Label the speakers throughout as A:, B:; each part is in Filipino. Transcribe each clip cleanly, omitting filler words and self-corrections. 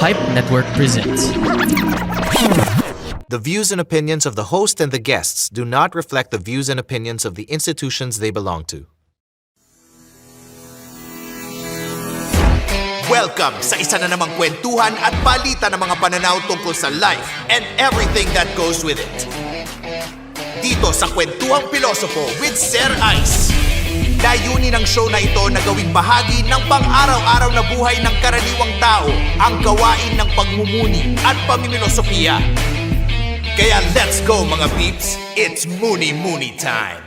A: Pipe Network presents.
B: The views and opinions of the host and the guests do not reflect the views and opinions of the institutions they belong to.
C: Welcome sa isa na namang kwentuhan at balita ng mga pananaw tungkol sa life and everything that goes with it. Dito sa Kwentuhang Pilosopo with Sir Ice. Layunin ng show na ito na gawing bahagi ng pang-araw-araw na buhay ng karaniwang tao, ang gawain ng pagmumuni at pamimilosopiya. Kaya let's go mga peeps, it's Muni Muni time!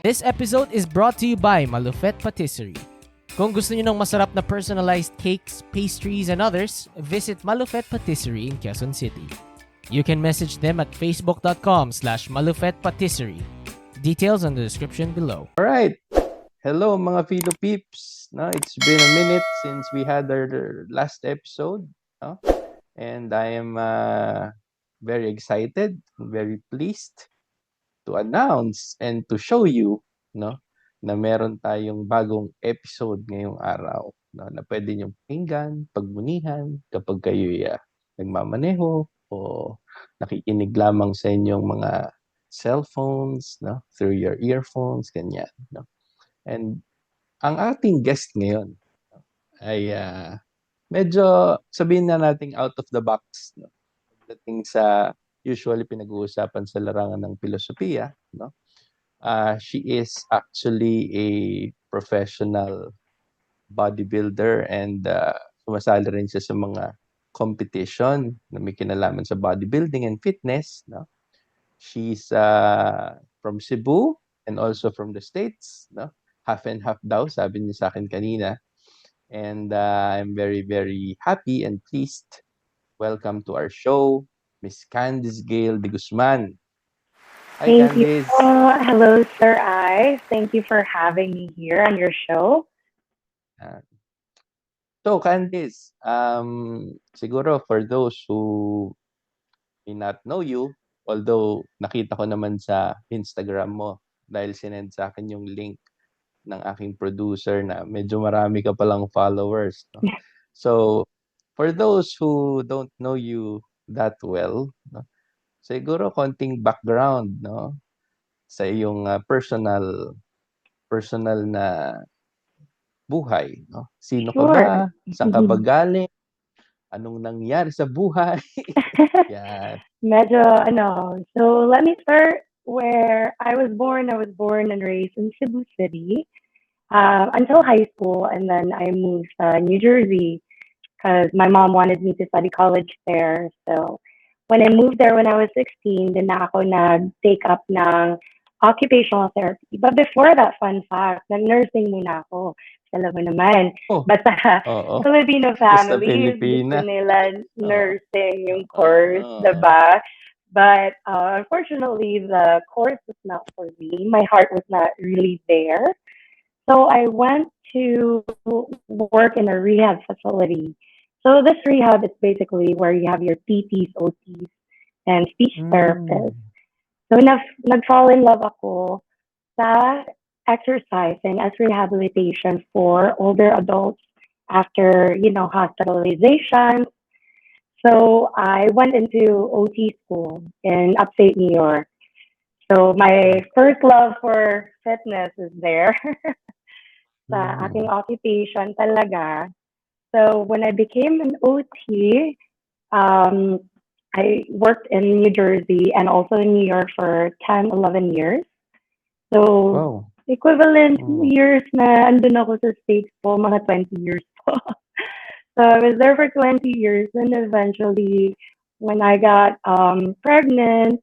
D: This episode is brought to you by Malufet Patisserie. Kung gusto niyo ng masarap na personalized cakes, pastries, and others, visit Malufet Patisserie in Quezon City. You can message them at facebook.com/malufetpatisserie. Details in the description below.
E: Alright. Hello mga Philo Peeps. No, it's been a minute since we had our last episode. No? And I am very excited, very pleased to announce and to show you, no, na meron tayong bagong episode ngayong araw, no, na pwede niyong pakinggan, pagmunihan kapag kayo nagmamaneho o nakikinig lamang sa inyong mga cellphones, no, through your earphones, ganyan. No? And ang ating guest ngayon ay medyo sabihin na nating out of the box, no? Dating sa usually pinag-uusapan sa larangan ng filosofiya, no? She is actually a professional bodybuilder and sumasali rin siya sa mga competition na may kinalaman sa bodybuilding and fitness. No? She's from Cebu and also from the States. No? Half and half daw, sabi niya sa akin kanina. And I'm very, very happy and pleased. Welcome to our show, Miss Candiz Gayle de Guzman. Hi,
F: Thank
E: Candiz.
F: you. Hello, Sir I. Thank you for having me here on your show.
E: So, Candiz, siguro for those who may not know you, although nakita ko naman sa Instagram mo dahil sinend sa akin yung link ng aking producer na medyo marami ka palang followers. No? So, for those who don't know you that well, no? Siguro konting background, no, sa iyong personal na buhay, no? Sino ka ba? Saan ka ba galing? Anong nangyari sa buhay? Yan.
F: Medyo, so let me start where I was born. I was born and raised in Cebu City until high school, and then I moved to New Jersey because my mom wanted me to study college there. So when I moved there when I was 16, then na ako nag-take up ng occupational therapy. But before that, fun fact, nag-nursing muna ako. Alam mo naman. Basta Filipino families, gusto nila nursing yung course, diba? But unfortunately, the course was not for me. My heart was not really there. So I went to work in a rehab facility. So this rehab is basically where you have your PTs, OTs, and speech therapists. So nag-fall in love ako sa exercising as rehabilitation for older adults after, hospitalization. So I went into OT school in upstate New York. So my first love for fitness is there sa aking occupation talaga. So when I became an OT, I worked in New Jersey and also in New York for 10, 11 years. So equivalent years na andun ako sa States po, mga 20 years po. So I was there for 20 years and eventually when I got pregnant,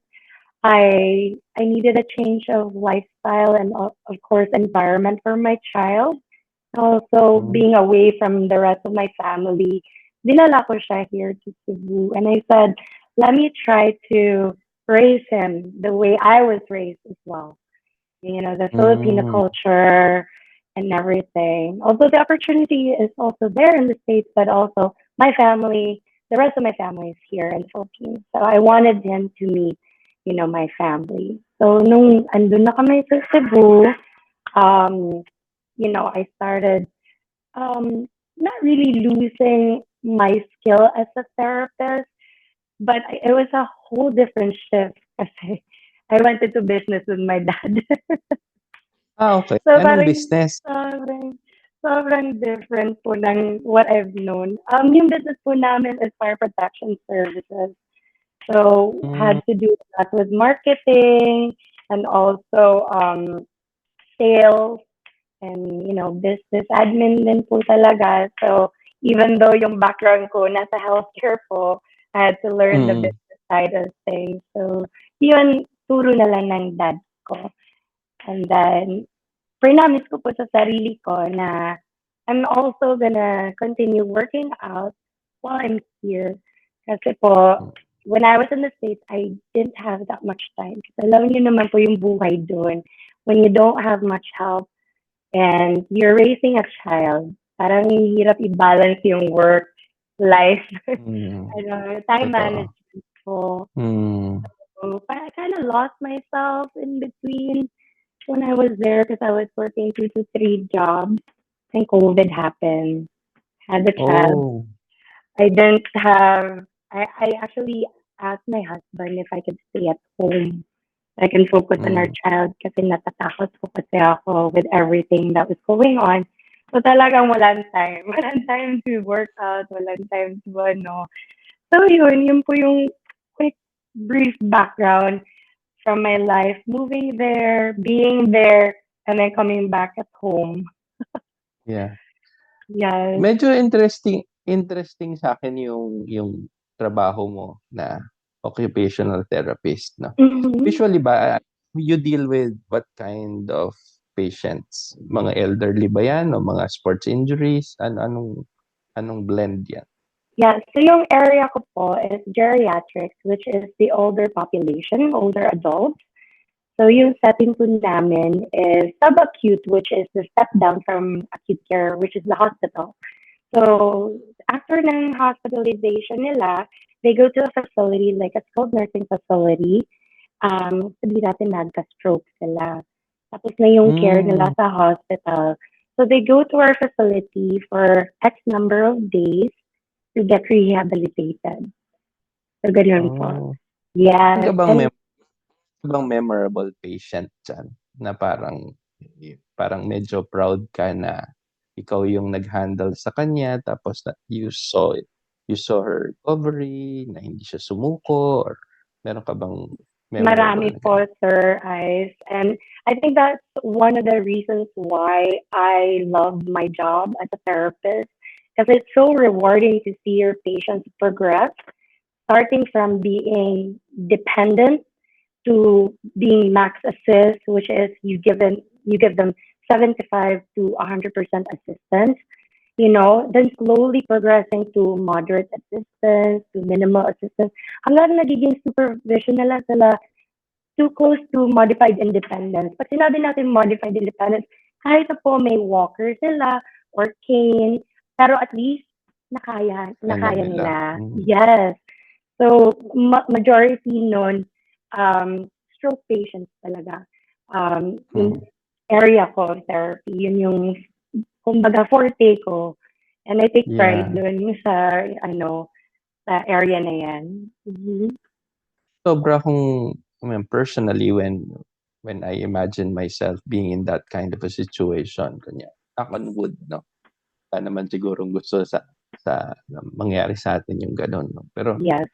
F: I needed a change of lifestyle and of course environment for my child. Also being away from the rest of my family, dinala ko siya here to Cebu. And I said, let me try to raise him the way I was raised as well. The Filipino culture and everything. Although the opportunity is also there in the States, but also my family, the rest of my family is here in the Philippines. So I wanted him to meet, my family. So nung andun na kami sa Cebu, I started not really losing my skill as a therapist, but it was a whole different shift kasi I went into business with my dad.
E: Okay.
F: So
E: Anong
F: parang
E: business?
F: sobrang, sobrang different po ng what I've known. Yung business po namin is fire protection services. So
E: Hmm,
F: had to do that with marketing and also sales and business admin din po talaga. So even though yung background ko nasa healthcare po, I had to learn the
E: mm.
F: business side of things. So yun, turo na lang ng dad ko. And then promise ko po sa sarili ko na I'm also gonna continue working out while I'm here. Kasi po, when I was in the States, I didn't have that much time. Kasi alam niyo naman po yung buhay doon. When you don't have much help and you're raising a child, parang hirap i-balance yung work, life,
E: Mm.
F: time
E: Totoo.
F: management po.
E: Mm.
F: So, I kind of lost myself in between when I was there because I was working 2 to 3 jobs and COVID happened. Had the child.
E: Oh.
F: I didn't have. I actually asked my husband if I could stay at home. I can focus on our
E: Mm.
F: child kasi natatakot po kasi ako with everything that was going on. So talagang walang time. Walang time to work out. Walang time to ano. So yun po yung quick brief background from my life, moving there, being there, and then coming back at home.
E: Yeah.
F: Yes.
E: Medyo interesting sa akin yung trabaho mo na occupational therapist, no?
F: Mm-hmm.
E: Usually ba, you deal with what kind of patients? Mga elderly ba yan o mga sports injuries? Anong blend yan?
F: Yeah, so yung area ko po is geriatrics, which is the older population, older adults. So yung setting po namin is subacute, which is the step down from acute care, which is the hospital. So after ng hospitalization nila, they go to a facility like a skilled nursing facility. Sabihin natin nagka-stroke sila. Tapos na yung care nila
E: Mm.
F: sa hospital. So they go to our facility for X number of days to get rehabilitated. So ganyan po.
E: Oh. Meron ka
F: Yes.
E: bang
F: And
E: memorable patient dyan na parang medyo proud ka na ikaw yung nag-handle sa kanya tapos you saw her recovery na hindi siya sumuko or meron ka bang memorable
F: marami
E: na
F: po,
E: ganun?
F: Sir Ice. And I think that's one of the reasons why I love my job as a therapist because it's so rewarding to see your patients progress, starting from being dependent to being max assist, which is you give them 75 to 100% assistance. Then slowly progressing to moderate assistance, to minimal assistance. Hanggang nagiging supervision nila sila too close to modified independence. Pag sinabi natin modified independence, kahit na po may walker sila or cane, pero at least nakaya,
E: Kaya
F: nakaya
E: nila.
F: nila. Yes. So, majority nun, stroke patients talaga. Yung
E: Mm.
F: area ko, therapy, yun yung, kumbaga, forte ko. And I take pride
E: Yeah.
F: dun sa area na yan. Mhm.
E: Sobra akong, personally, when I imagine myself being in that kind of a situation, kanya, knock on wood, no? Wala naman sigurong gusto sa mangyari sa atin yung gano'n, no? Pero,
F: Yes,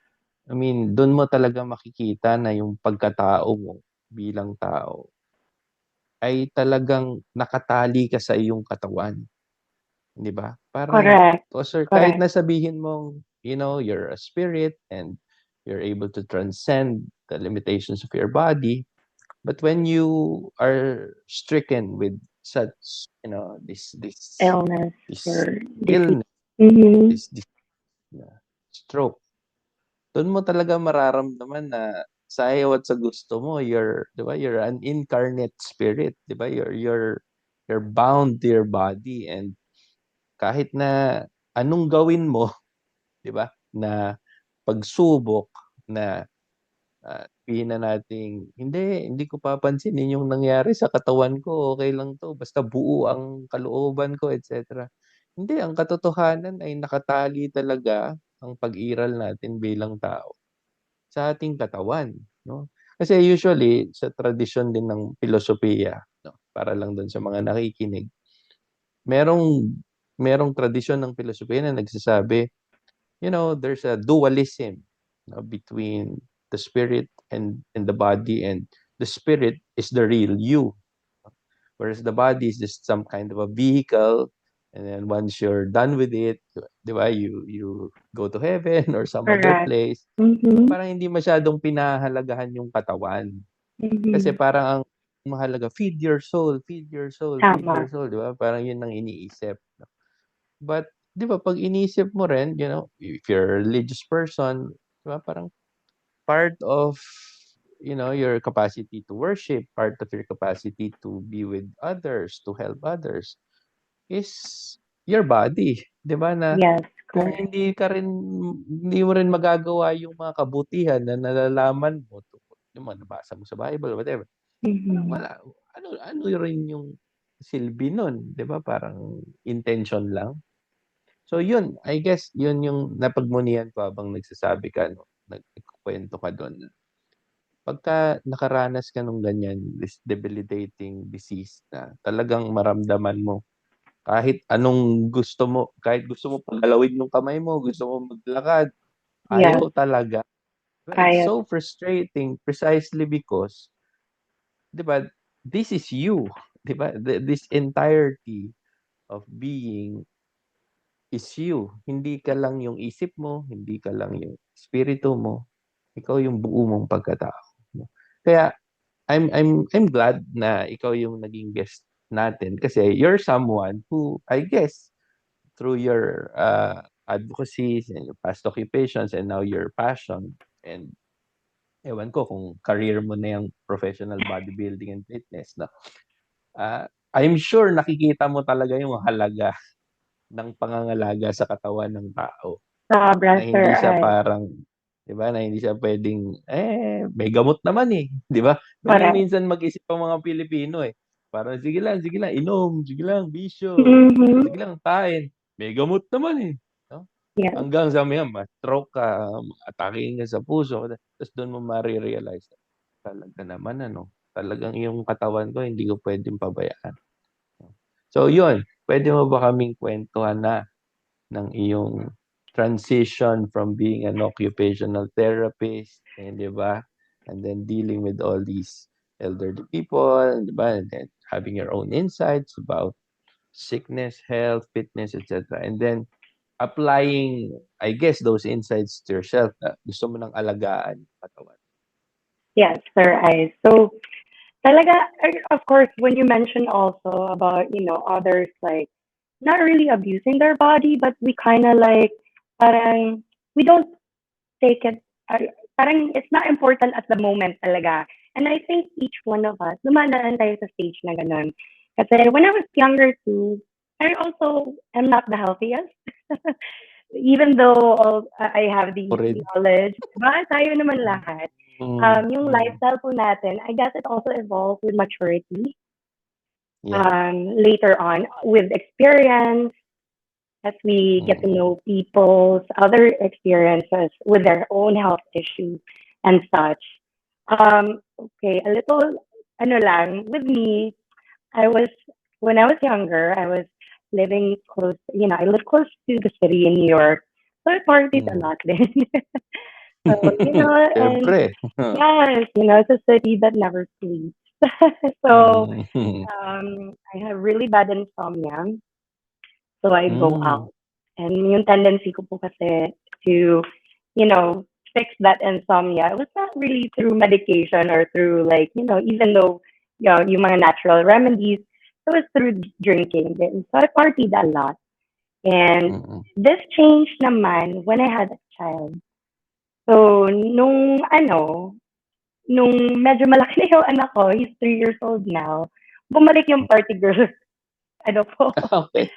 E: I mean, doon mo talaga makikita na yung pagkatao mo bilang tao ay talagang nakatali ka sa iyong katawan, 'di ba? Parang,
F: correct,
E: kahit
F: correct.
E: na sabihin mong, you're a spirit and you're able to transcend the limitations of your body, but when you are stricken with such, this
F: Illness
E: this
F: or disease.
E: illness,
F: Mm-hmm.
E: this stroke, dun mo talaga mararamdaman na sa ayaw at sa gusto mo, 'di ba, you're an incarnate spirit, 'di ba? You're bound to your body and kahit na anong gawin mo, 'di ba, na pagsubok na, sabihin na nating, Hindi ko papansinin yung nangyari sa katawan ko, okey lang 'to, basta buo ang kalooban ko," et cetera. Hindi, ang katotohanan ay nakatali talaga ang pag-iral natin bilang tao sa ating katawan, 'no? Kasi usually sa tradisyon din ng filosofiya, 'no, para lang dun sa mga nakikinig, merong merong tradisyon ng filosofiya na nagsasabi, there's a dualism, between the spirit and the body, and the spirit is the real you, whereas the body is just some kind of a vehicle, and then once you're done with it, 'di ba, you go to heaven or some other
F: Correct.
E: place.
F: Mm-hmm.
E: Parang hindi masyadong pinahahalagahan yung katawan. Kasi
F: Mm-hmm.
E: parang ang mahalaga, feed your soul, feed your soul, feed your
F: Tama.
E: soul, 'di ba? Parang yun ang iniisip. But 'di ba 'pag iniisip mo rin, if you're a religious person, 'di ba, parang part of, your capacity to worship, part of your capacity to be with others, to help others, is your body, 'di ba, na
F: Yes,
E: kung
F: correct.
E: hindi mo rin magagawa yung mga kabutihan na nalalaman mo tungkol yung mga nabasa mo sa Bible, whatever, parang
F: Mm-hmm.
E: wala, ano rin yung silbi nun, 'di ba? Parang intention lang. So yun, I guess yun yung napagmunian ko habang nagsasabi ka, 'no, nagkukuwento ka dun. Pagka nakaranas ka nung ganyan, this debilitating disease na talagang maramdaman mo kahit anong gusto mo, kahit gusto mo pagalawin yung kamay mo, gusto mo maglakad,
F: Yes,
E: ayaw talaga. It's
F: kaya.
E: so frustrating precisely because, 'di ba, this is you, 'di ba? This entirety of being is you. Hindi ka lang yung isip mo, hindi ka lang yung espiritu mo, ikaw yung buo mong pagkatao, 'no? Kaya I'm glad na ikaw yung naging guest natin kasi you're someone who, I guess, through your advocacies and your past occupations and now your passion, and ewan ko kung career mo na yung professional bodybuilding and fitness, no? I'm sure nakikita mo talaga yung halaga ng pangangalaga sa katawan ng tao.
F: Sobra,
E: Na
F: sir,
E: hindi siya
F: ay.
E: parang, 'di ba, na hindi siya puwedeng, may gamot naman, 'di ba? Gano'n
F: Correct.
E: minsan mag-isip ang mga Pilipino, eh. Parang, sige lang inom, sige lang bisyo,
F: Mm-hmm.
E: sige lang kain, may gamot naman, eh, 'no?
F: Yes.
E: Hanggang sa maya ma-stroke ka, atakihin ka sa puso, ta's do'n mo mare-realize na talaga naman ano, talagang yung katawan ko hindi ko puwedeng pabayaan. So 'yun, puwede mo ba kaming kuwentuhan na ng iyong transition from being an occupational therapist, and 'di ba? And then dealing with all these elderly people, 'di ba? And then having your own insights about sickness, health, fitness, etc. And then applying, I guess, those insights to yourself na gusto mo ng alagaan yung katawan.
F: Yes, sir, ay. So, talaga, of course, when you mention also about, others like not really abusing their body, but we kind of like, parang, we don't take it, parang it's not important at the moment talaga. And I think each one of us, dumadaan tayo sa stage na ganun. Kasi when I was younger too, I also am not the healthiest. Even though I have
E: Ako
F: the
E: rin.
F: knowledge, diba? Tayo naman lahat. Yung
E: Mm.
F: lifestyle po natin, I guess it also evolved with maturity.
E: Yeah.
F: Later on, with experience, as we get to
E: Mm.
F: know people's other experiences with their own health issues and such. Okay, a little, ano lang, with me, I was, when I was younger, I was living close, I live close to the city in New York. So I partied a
E: Mm.
F: lot then. So, and
E: Siyempre.
F: yes, it's a city that never sleeps. So,
E: Mm.
F: I have really bad insomnia. So I go
E: Hmm.
F: out. And yung tendency ko po kasi to, fix that insomnia, it was not really through medication or through like, even though, yung mga natural remedies, it was through drinking din. So I partied a lot. And
E: Mm.
F: this changed naman when I had a child. So, nung medyo malaki na yung anak ko, he's 3 years old now, bumalik yung party girl, ano po,
E: Okey.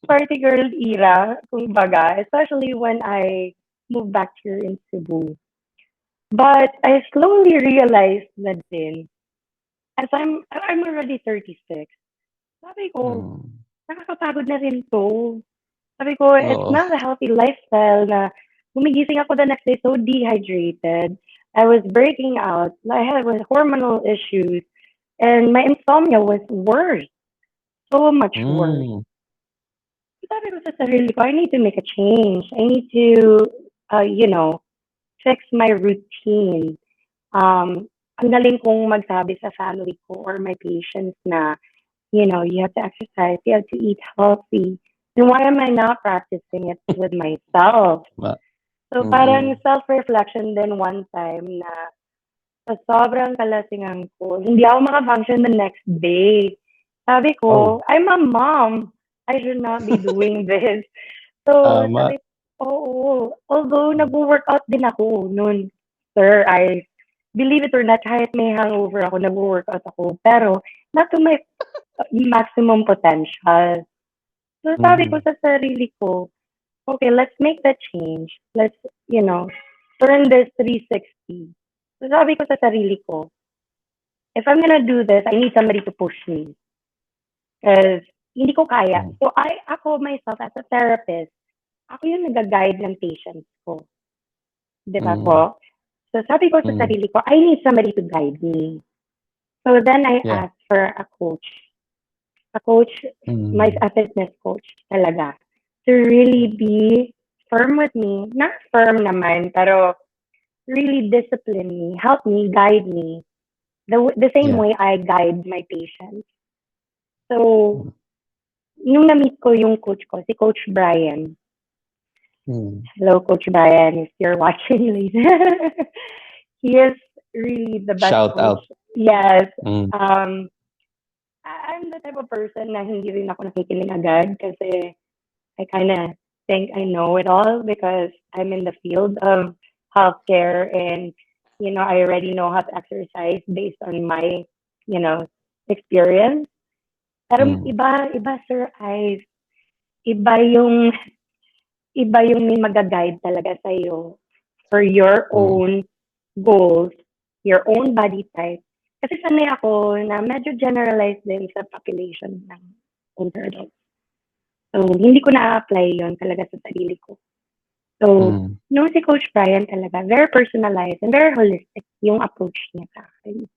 F: party girl era, kumbaga, especially when I moved back here in Cebu. But I slowly realized na din, as I'm already 36, sabi ko,
E: Hmm.
F: nakakapagod na rin 'to. Sabi ko, it's
E: Oo.
F: not a healthy lifestyle na gumigising ako the next day so dehydrated. I was breaking out. I had hormonal issues. And my insomnia was worse. So much worse.
E: Hmm.
F: Sabi ko sa sarili ko, I need to make a change. I need to, you know, fix my routine. Ang galing kong magsabi sa family ko or my patients na, you have to exercise, you have to eat healthy. And why am I not practicing it with myself?
E: Ma
F: So parang self-reflection din one time na sa sobrang kalasingan ko, hindi ako maka-function the next day. Sabi
E: Oh,
F: ko, I'm a mom. I should not be doing this. So,
E: tama.
F: sabi oo. Although, nag-workout din ako noon, sir. Believe it or not, kahit may hangover ako, nag-workout ako. Pero, not to my maximum potential. So, sabi ko
E: Mm.
F: sa sarili ko, okay, let's make that change. Let's, you know, turn this 360. So, sabi ko sa sarili ko, if I'm gonna do this, I need somebody to push me. Because hindi ko kaya.
E: Mm.
F: So, ako myself as a therapist, ako yung nag-guide ng patients ko. Di ba
E: Mm.
F: po? So, sabi ko sa
E: Mm.
F: sarili ko, I need somebody to guide me. So, then I
E: Yeah.
F: asked for a coach. A coach, my
E: Mm.
F: a fitness coach talaga. To really be firm with me. Not firm naman, pero really discipline me, help me, guide me. The same
E: Yeah.
F: way I guide my patients. So,
E: Mm.
F: nung na-meet ko yung coach ko, si Coach Brian.
E: Mm.
F: Hello, Coach Brian, if you're watching, later. He is really the best
E: Shout
F: coach.
E: out.
F: Yes.
E: Mm.
F: I'm the type of person na hindi rin ako nakikinig agad kasi I kind of think I know it all because I'm in the field of healthcare and, I already know how to exercise based on my, you know, experience. Pero
E: Mm.
F: iba, Sir Ice. Iba yung, iba yung may mag-guide talaga sa'yo for your
E: Mm.
F: own goals, your own body type. Kasi sanay ako na medyo generalized din sa population ng older adults. So, hindi ko na-apply yon talaga sa sarili ko. So,
E: Mm.
F: nung si Coach Brian talaga, very personalized and very holistic yung approach niya sa akin.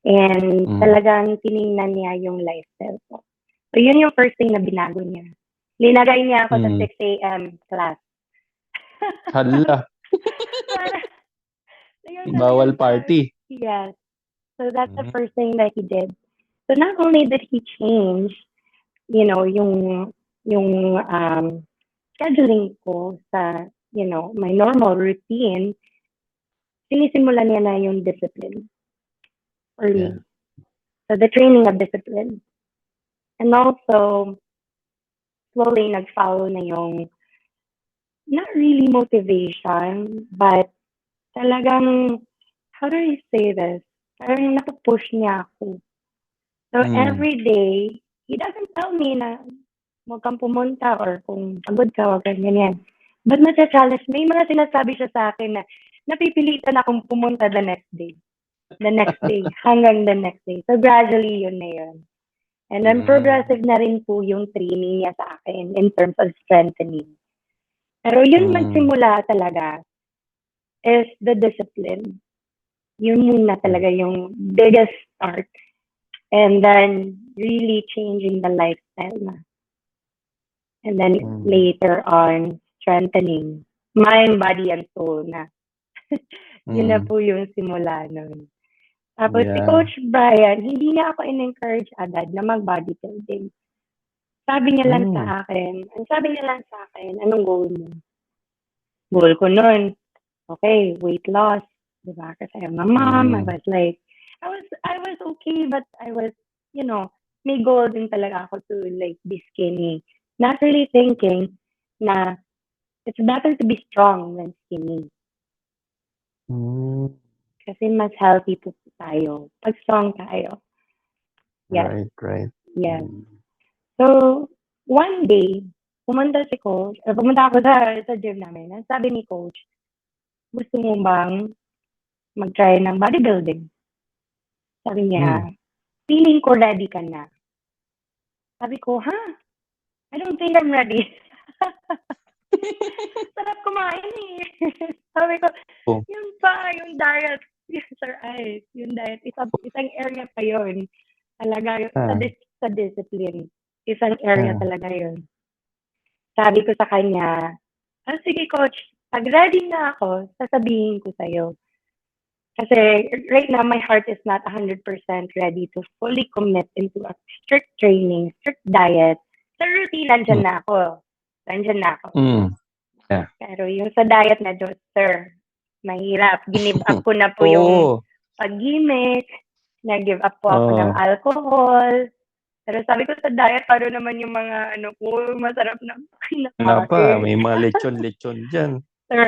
F: And
E: Mm.
F: talagang tiningnan niya yung lifestyle ko. So, yun yung first thing na binago niya. Linagay niya ako sa
E: Mm.
F: 6 a.m. class.
E: Hala,
F: Ayun
E: bawal
F: talagang
E: party.
F: yes. So, that's the
E: Mm.
F: first thing that he did. So, not only did he change, yung scheduling ko sa, my normal routine, sinisimulan niya na yung discipline for
E: Yeah.
F: me. So, the training of discipline. And also, slowly nag-follow na yung, not really motivation, but talagang, how do I say this? Parang napupush niya ako. So,
E: Mm.
F: every day, he doesn't tell me na huwag kang pumunta or kung pagod ka, huwag kang ganyan. But challenge may mga sinasabi siya sa akin na napipilitan akong pumunta the next day. The next day, hanggang the next day. So, gradually, yun na yun. And then, progressive na rin po yung training niya sa akin in terms of strengthening. Pero yun
E: Mm.
F: magsimula talaga is the discipline. Yun muna talaga yung biggest start. And then, really changing the lifestyle na. And then,
E: Mm.
F: later on, strengthening mind, body, and soul na. Yun na
E: Mm.
F: po yung simula nun. Tapos si
E: Yeah.
F: Coach Brian, hindi niya ako in-encourage agad na mag-bodybuilding. Sabi niya lang
E: Mm.
F: sa akin, anong goal mo? Goal ko nun, okay, weight loss. Diba? Kasi I'm a mom. I
E: Mm.
F: was like, I was okay, but I was, may goal din talaga ako to like be skinny. Not really thinking na it's better to be strong than skinny.
E: Mm.
F: Kasi mas healthy po tayo. Pag strong tayo. Yes,
E: Right.
F: yes.
E: Mm.
F: So, one day, pumunta ako sa gym namin. Ang sabi ni coach, gusto mo bang mag-try ng bodybuilding? Sabi niya, feeling ko ready ka na. Sabi ko, I don't think I'm ready. Sarap kumain eh. Sabi ko,
E: Oh.
F: yun pa, yung diet, Sir Ice, yung diet, isang area pa yun. Talaga,
E: Ah,
F: sa discipline. Isang area
E: ah.
F: talaga yun. Sabi ko sa kanya, sige coach, pag ready na ako, sasabihin ko sa'yo. Kasi right now, my heart is not 100% ready to fully commit into a strict training, strict diet. Sa routine,
E: Mm.
F: Nandyan na ako.
E: Yeah.
F: Pero yung sa diet na Diyos, sir, mahirap. Give up ko na po yung
E: Oo.
F: pag-gimik. Nag-give up po ako ng
E: Oo.
F: alcohol. Pero sabi ko sa diet, paano naman yung mga masarap na
E: Ano pa,
F: kinakain.
E: may mga lechon-lechon dyan.
F: Sir,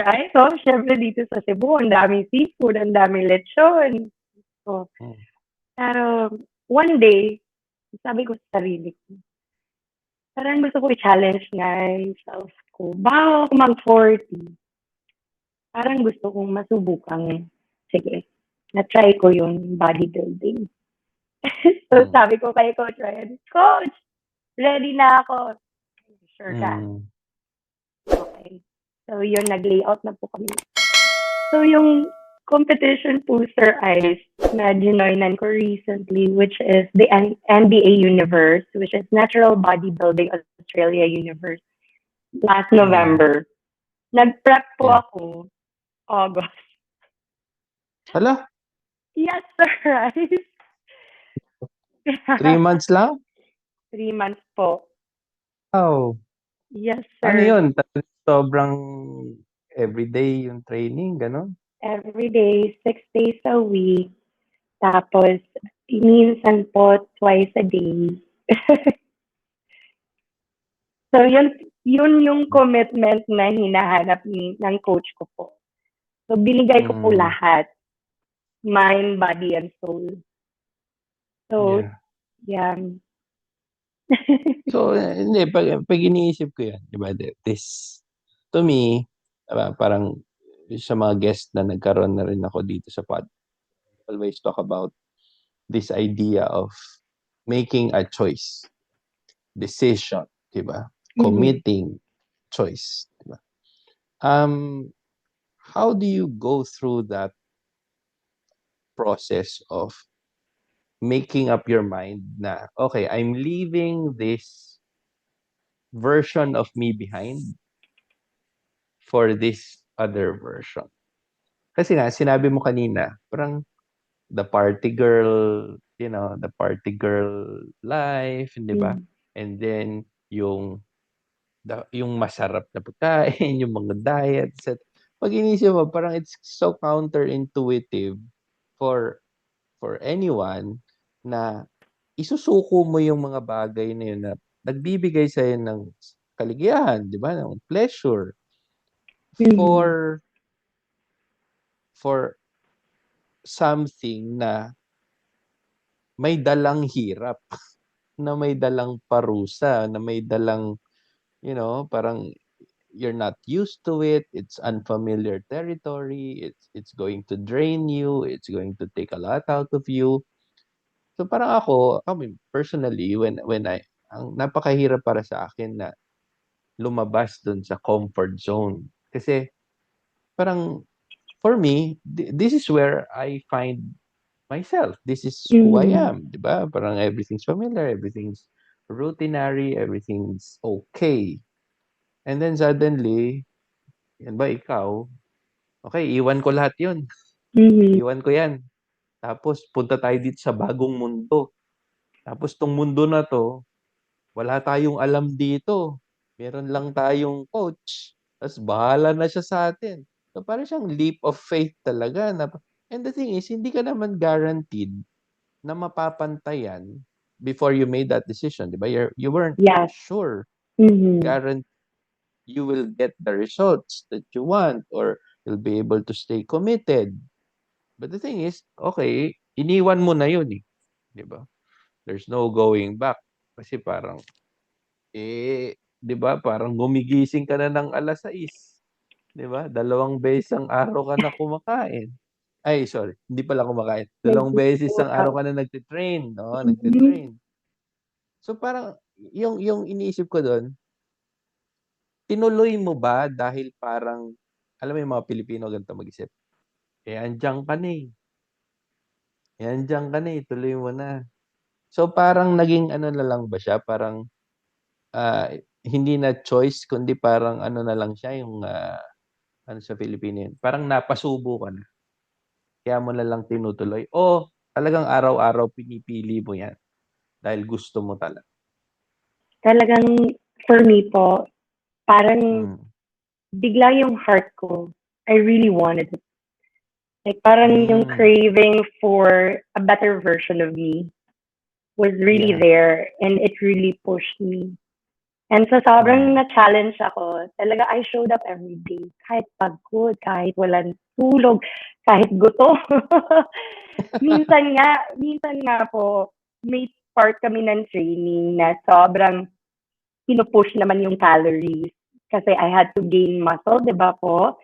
F: syempre dito sa Cebu, ang daming seafood, ang daming lechon. So,
E: Mm.
F: pero one day, sabi ko sa sarili ko, parang gusto ko i-challenge na yung self ko. Bago ako mag-40, parang gusto kong masubukang, sige, na-try ko yung bodybuilding. So,
E: Mm.
F: sabi ko kay Coach Ryan, Coach, ready na ako. Sure ka?
E: Mm.
F: Okay. So, yun, nag-layout na po kami. So, yung competition po, Sir Ice, na ginoinan ko recently, which is the NBA Universe, which is Natural Bodybuilding Australia Universe, last November. Nag-prep po
E: Yeah.
F: ako August.
E: Hala,
F: Yes, Sir Ice.
E: 3 months lang?
F: 3 months po.
E: Wow.
F: Yes,
E: Ano
F: sir.
E: yun? Sobrang everyday yung training, gano'n?
F: Every day, 6 days a week. Tapos, minsan po, twice a day. So, yun yung commitment na hinahanap ng coach ko po. So, binigay ko po
E: Mm.
F: lahat. Mind, body, and soul. So,
E: Yeah.
F: yeah.
E: So, hindi, pag iniisip ko yan, di ba, to me, parang sa mga guest na nagkaroon na rin ako dito sa pod, always talk about this idea of making a choice, decision, di ba? Committing, choice, di ba? How do you go through that process of making up your mind na, okay, I'm leaving this version of me behind for this other version? Kasi nga, sinabi mo kanina, parang the party girl, the party girl life, di ba? And then, yung masarap na pagkain, yung mga diets. Pag inisip mo, parang it's so counterintuitive for anyone na isusuko mo yung mga bagay na yun na nagbibigay sa'yo ng kaligayahan, di ba? Ng pleasure for something na may dalang hirap, na may dalang parusa, na may dalang, parang you're not used to it, it's unfamiliar territory, it's going to drain you, it's going to take a lot out of you. So parang personally, when ang napakahirap para sa akin na lumabas dun sa comfort zone. Kasi parang for me, this is where I find myself. This is who I am, 'di ba? Parang everything's familiar, everything's routinary, everything's okay. And then suddenly, yan ba ikaw? Okay, iwan ko lahat 'yun. Iwan ko 'yan. Tapos punta tayo dito sa bagong mundo. Tapos tong mundo na 'to, wala tayong alam dito. Meron lang tayong coach. Tapos bahala na siya sa atin. So parang siyang leap of faith talaga na, and the thing is, hindi ka naman guaranteed na mapapantayan before you made that decision, di ba? You weren't
F: Yes.
E: sure,
F: Mm-hmm.
E: guaranteed you will get the results that you want or you'll be able to stay committed. But the thing is, okay, iniwan mo na yun eh. Di ba? There's no going back. Kasi parang, 'di ba, parang gumigising ka na ng 6:00, 'di ba? 2 beses ang araw ka na kumakain. Ay, sorry, hindi pala kumakain. 2 beses ang araw ka na nagte-train, oo, nagte-train. So parang yung iniisip ko do'n, tinuloy mo ba dahil parang, alam mo yung mga Pilipino ganito mag-isip, andiyan ka na eh. Andiyan ka na eh, tuloy mo na. So parang naging ano na lang ba siya, parang hindi na choice kundi parang ano na lang siya yung ano sa Filipino yun, parang napasubo ka na. Kaya mo na lang tinutuloy o talagang araw-araw pinipili mo yan dahil gusto mo talaga.
F: Talagang, for me po, parang
E: Mm.
F: bigla yung heart ko. I really wanted it. Like, parang yung
E: Mm.
F: craving for a better version of me was really
E: Yeah.
F: there, and it really pushed me. And so
E: Mm.
F: sobrang na-challenge ako. Talaga, I showed up every day. Kahit pagod, kahit walang tulog, kahit gutom. minsan nga po, may part kami ng training na sobrang pinupush naman yung calories. Kasi I had to gain muscle, di ba po?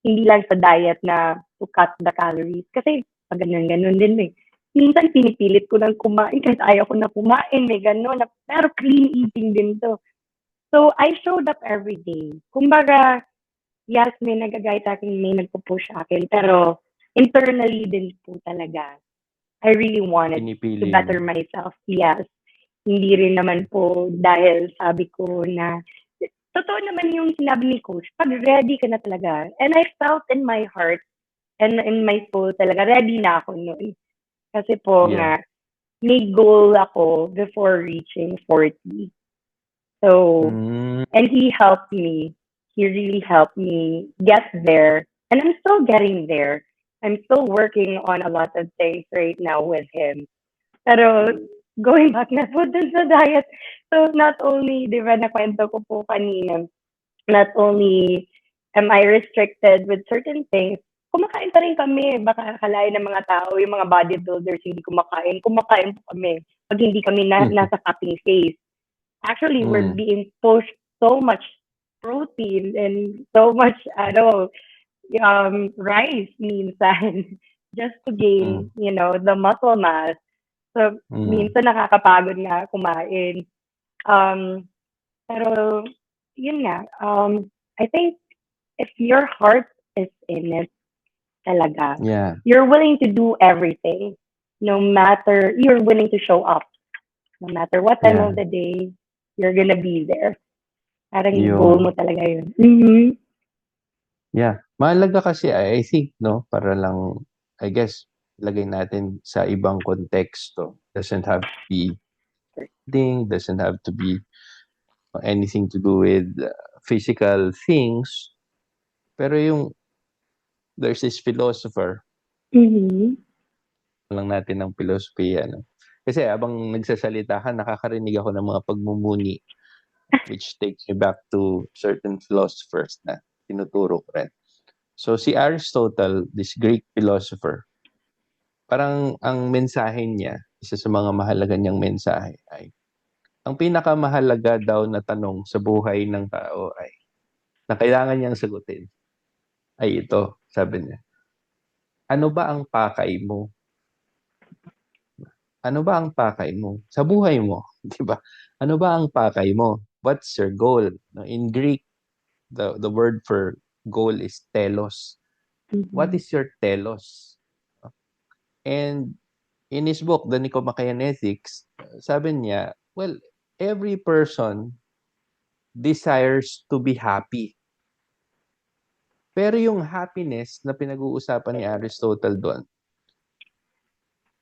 F: Hindi lang sa diet na to cut the calories. Kasi pag ganun din eh. Minsan pinipilit ko lang kumain kahit ayaw ko na kumain. May ganun. Pero clean eating din to. So, I showed up every day. Kumbaga, yes, may nag-guide sa akin, may nagpo-push sa akin. Pero, internally din po talaga. I really wanted to
E: Pinipili
F: better
E: mo.
F: myself. Yes. Hindi rin naman po dahil sabi ko na, totoo naman yung sinabi ni Coach, pag ready ka na talaga. And I felt in my heart and in my soul talaga, ready na ako noon. Kasi po
E: Yeah.
F: nga, may goal ako before reaching 40. So,
E: Mm.
F: and he helped me. He really helped me get there. And I'm still getting there. I'm still working on a lot of things right now with him. Pero going back na po dun sa diet, so not only, di ba, nakwento ko po kanina, not only am I restricted with certain things, kumakain pa rin kami. Baka akalain ng mga tao, yung mga bodybuilders hindi kumakain. Kumakain po kami pag hindi kami nasa cutting phase. Actually, we're
E: Mm.
F: being pushed so much protein and so much, rice minsan just to gain, the muscle mass. So,
E: Mm.
F: minsan nakakapagod nga kumain. Pero, yun nga, I think if your heart is in it talaga,
E: Yeah.
F: you're willing to do everything. No matter, you're willing to show up. No matter what time
E: Yeah.
F: of the day, you're gonna be there. Parang goal mo
E: Yun.
F: talaga yun. Mm-hmm.
E: Yeah. Mahalaga kasi I think, no, para lang, I guess, lagay natin sa ibang konteksto. Doesn't have to be doesn't have to be anything to do with physical things. Pero there's this philosopher,
F: Mm-hmm.
E: lang natin ng philosophy, Kasi abang nagsasalita ka, nakakarinig ako ng mga pagmumuni, which takes me back to certain philosophers na tinuturo ko rin. So si Aristotle, this Greek philosopher, parang ang mensahe niya, isa sa mga mahalaga niyang mensahe ay, ang pinakamahalaga daw na tanong sa buhay ng tao ay, na kailangan niyang sagutin, ay ito, sabi niya, ano ba ang pakay mo? Ano ba ang pakay mo sa buhay mo? Di ba? Ano ba ang pakay mo? What's your goal? No, in Greek, the word for goal is telos. What
F: Mm-hmm.
E: is your telos? And in his book, The Nicomachean Ethics, sabi niya, well, every person desires to be happy. Pero yung happiness na pinag-uusapan ni Aristotle doon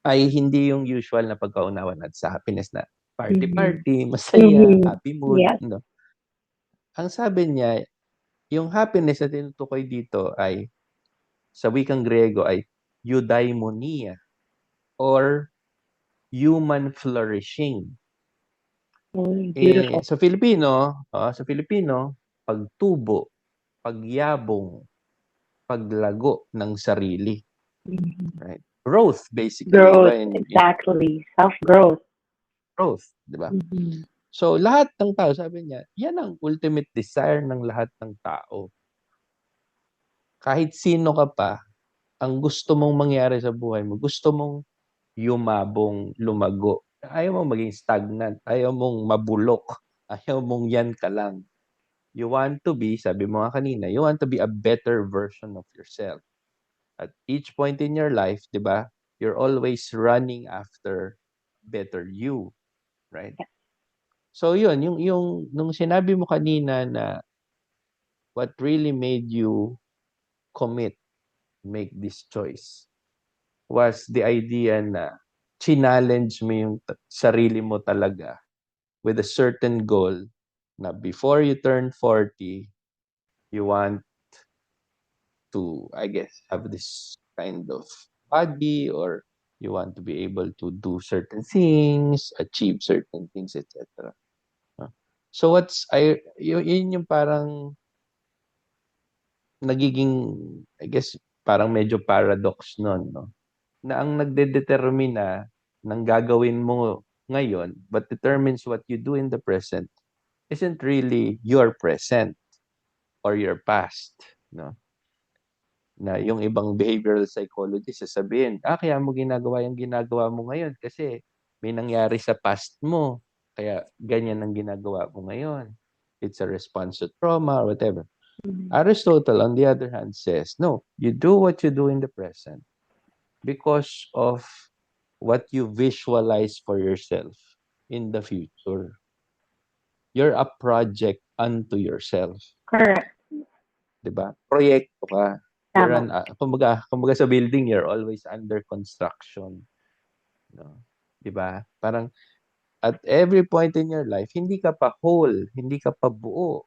E: ay hindi yung usual na pagkaunawan at sa happiness na
F: Mm-hmm.
E: party-party, masaya,
F: Mm-hmm.
E: happy mood.
F: Yes.
E: No? Ang sabi niya, yung happiness na tinutukoy dito ay, sa wikang Grego ay eudaimonia or human flourishing.
F: Beautiful.
E: Sa Filipino, pagtubo, pagyabong, paglago ng sarili.
F: Mm-hmm.
E: Right? Growth, basically. Di ba?
F: Growth, exactly. Self-growth.
E: Growth, di ba?
F: Mm-hmm.
E: So, lahat ng tao, sabi niya, yan ang ultimate desire ng lahat ng tao. Kahit sino ka pa, ang gusto mong mangyari sa buhay mo, gusto mong yumabong, lumago. Ayaw mong maging stagnant. Ayaw mong mabulok. Ayaw mong yan ka lang. You want to be, sabi mo nga kanina, you want to be a better version of yourself. At each point in your life, di ba, you're always running after better you, right? So yun, nung sinabi mo kanina na what really made you commit, make this choice, was the idea na challenge mo yung sarili mo talaga with a certain goal na before you turn 40, you want to, I guess, have this kind of body, or you want to be able to do certain things, achieve certain things, etc. So yun yung parang nagiging, I guess, parang medyo paradox nun, no? Na ang nagdedetermina ng gagawin mo ngayon, but determines what you do in the present, isn't really your present or your past, no? Na yung ibang behavioral psychologist sasabihin, kaya mo ginagawa yung ginagawa mo ngayon kasi may nangyari sa past mo. Kaya ganyan ang ginagawa mo ngayon. It's a response to trauma or whatever. Aristotle, on the other hand, says, no, you do what you do in the present because of what you visualize for yourself in the future. You're a project unto yourself.
F: Correct.
E: 'Di ba? Proyekto ka. You're
F: Tama.
E: kumbaga sa building, you're always under construction, no? 'Di ba? Parang at every point in your life, hindi ka pa whole, hindi ka pa buo.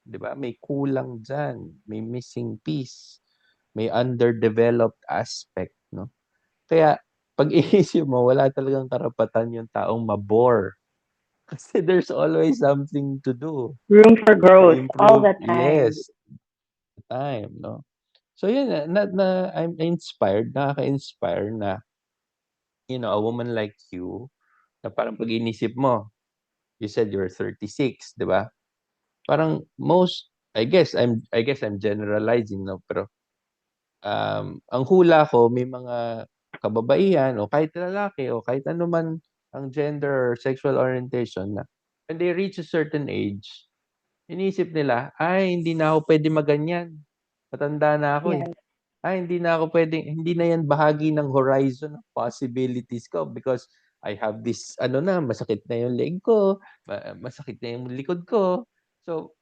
E: 'Di ba? May kulang diyan, may missing piece, may underdeveloped aspect, no? Kaya pag iisip mo, wala talagang karapatan yung taong mabore. Kasi there's always something to do,
F: Room for
E: to
F: growth all
E: improve.
F: the time.
E: Yes, time, no? So yun, I'm inspired, nakaka-inspire na, a woman like you, na parang pag inisip mo, you said you're 36, di ba? Parang I guess I'm generalizing, no? Pero ang hula ko, may mga kababaihan o kahit lalaki o kahit ano man ang gender or sexual orientation na when they reach a certain age, inisip nila, ay, hindi na ako pwede maganyan. Matanda na ako eh.
F: Yes.
E: Ay, hindi na yan bahagi ng horizon of possibilities ko because I have this, masakit na yung leg ko, masakit na yung likod ko. So,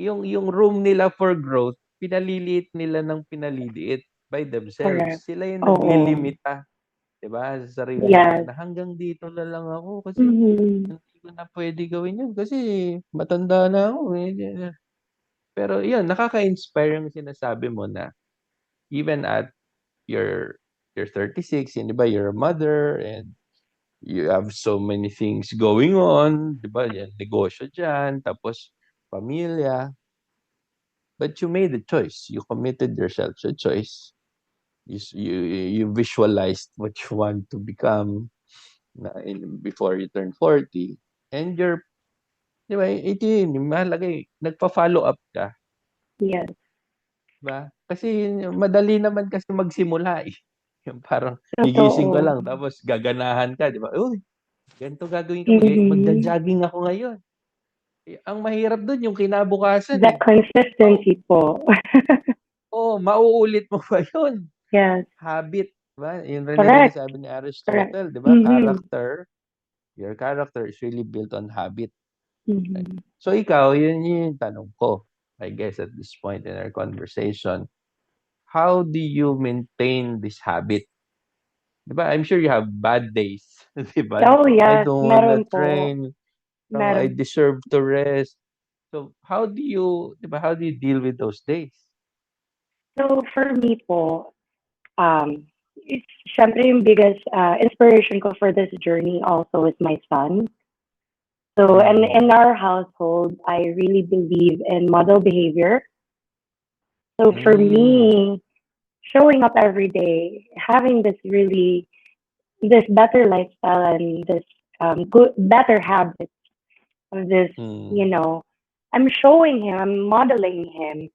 E: yung room nila for growth, pinaliliit nila ng pinaliliit by themselves.
F: Correct.
E: Sila yung
F: Oo.
E: naglilimita, 'di ba? Sa sarili nila
F: Yes.
E: na hanggang dito na lang ako kasi
F: Mm-hmm.
E: hindi ko na pwede gawin yun kasi matanda na ako eh. Pero yun, nakaka-inspire yung sinasabi mo na even at your 36, yun, 'di ba? You're a mother and you have so many things going on, 'di ba? Yan, negosyo diyan, tapos pamilya. But you made a choice. You committed yourself to a choice. You visualized what you want to become before you turn 40. And di ba, ito yun, mahalaga nagpa-follow up ka.
F: Yes.
E: Di ba? Kasi madali naman kasi magsimula eh. Yung parang gigising ka
F: Totoo.
E: lang, tapos gaganahan ka, di ba? Uy, ganito gagawin ko,
F: Mm-hmm.
E: magja-jogging ako ngayon. Ang mahirap dun, yung kinabukasan
F: The
E: eh.
F: consistency po.
E: Mauulit mo ba yun?
F: Yes.
E: Habit, 'di ba? Yun rin ang
F: Correct.
E: sinasabi ni
F: Correct.
E: Aristotle, 'di ba?
F: Mm-hmm.
E: Your character is really built on habit. Right?
F: Mm-hmm.
E: So ikaw, yun yung tanong ko, I guess at this point in our conversation. How do you maintain this habit? 'Di ba? I'm sure you have bad days, 'di ba?
F: Oh,
E: I
F: yes.
E: don't wanna
F: Meron po.
E: train. No, I
F: Meron.
E: deserve to rest. So how do you, 'di ba? How do you deal with those days?
F: So, for me po, it's syempre yung biggest inspiration ko for this journey also is my son. So, and in our household, I really believe in model behavior. So, for
E: Mm.
F: me, showing up every day, having this better lifestyle and this good, better habits of this, you
E: Mm.
F: know, I'm showing him, I'm modeling him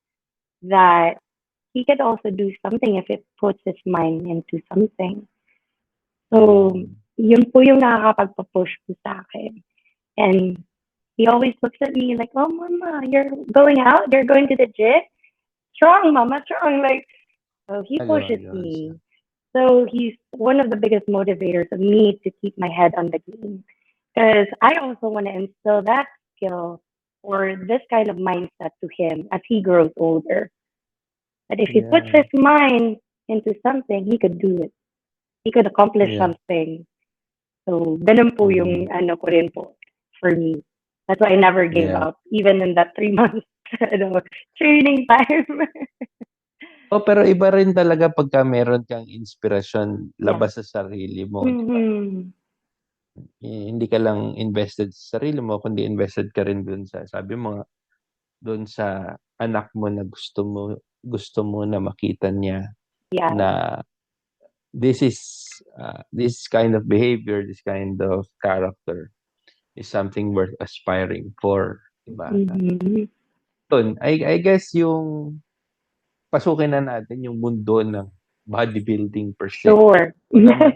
F: that he could also do something if it puts his mind into something. So,
E: Mm.
F: yun po yung nakakapagpa-push po sa akin. And He always looks at me like, "Oh, mama, you're going out? You're going to the gym? Strong, mama, strong." Like, so he pushes
E: Gano'n siya.
F: me. So he's one of the biggest motivators of me to keep my head on the game. Because I also want to instill that skill or this kind of mindset to him as he grows older. That if he puts
E: Yeah,
F: his mind into something, he could do it. He could accomplish
E: yeah.
F: something. So, ganun po
E: Mm,
F: yung ano ko rin po for me. That's why I never gave
E: yeah.
F: up, even in that 3 months ano, training time.
E: Oh, pero iba rin talaga pagka meron kang inspirasyon
F: Yeah.
E: labas sa sarili mo, 'di ba?
F: Mm-hmm.
E: Hindi ka lang invested sa sarili mo kundi invested ka rin dun sa sabi mo nga, dun sa anak mo na gusto mo na makita niya
F: Yeah.
E: na this kind of behavior, this kind of character is something worth aspiring for, 'di ba?
F: Mm-hmm.
E: Dun, I guess yung pasukin na natin yung mundo ng bodybuilding per se.
F: Sure.
E: Bagamat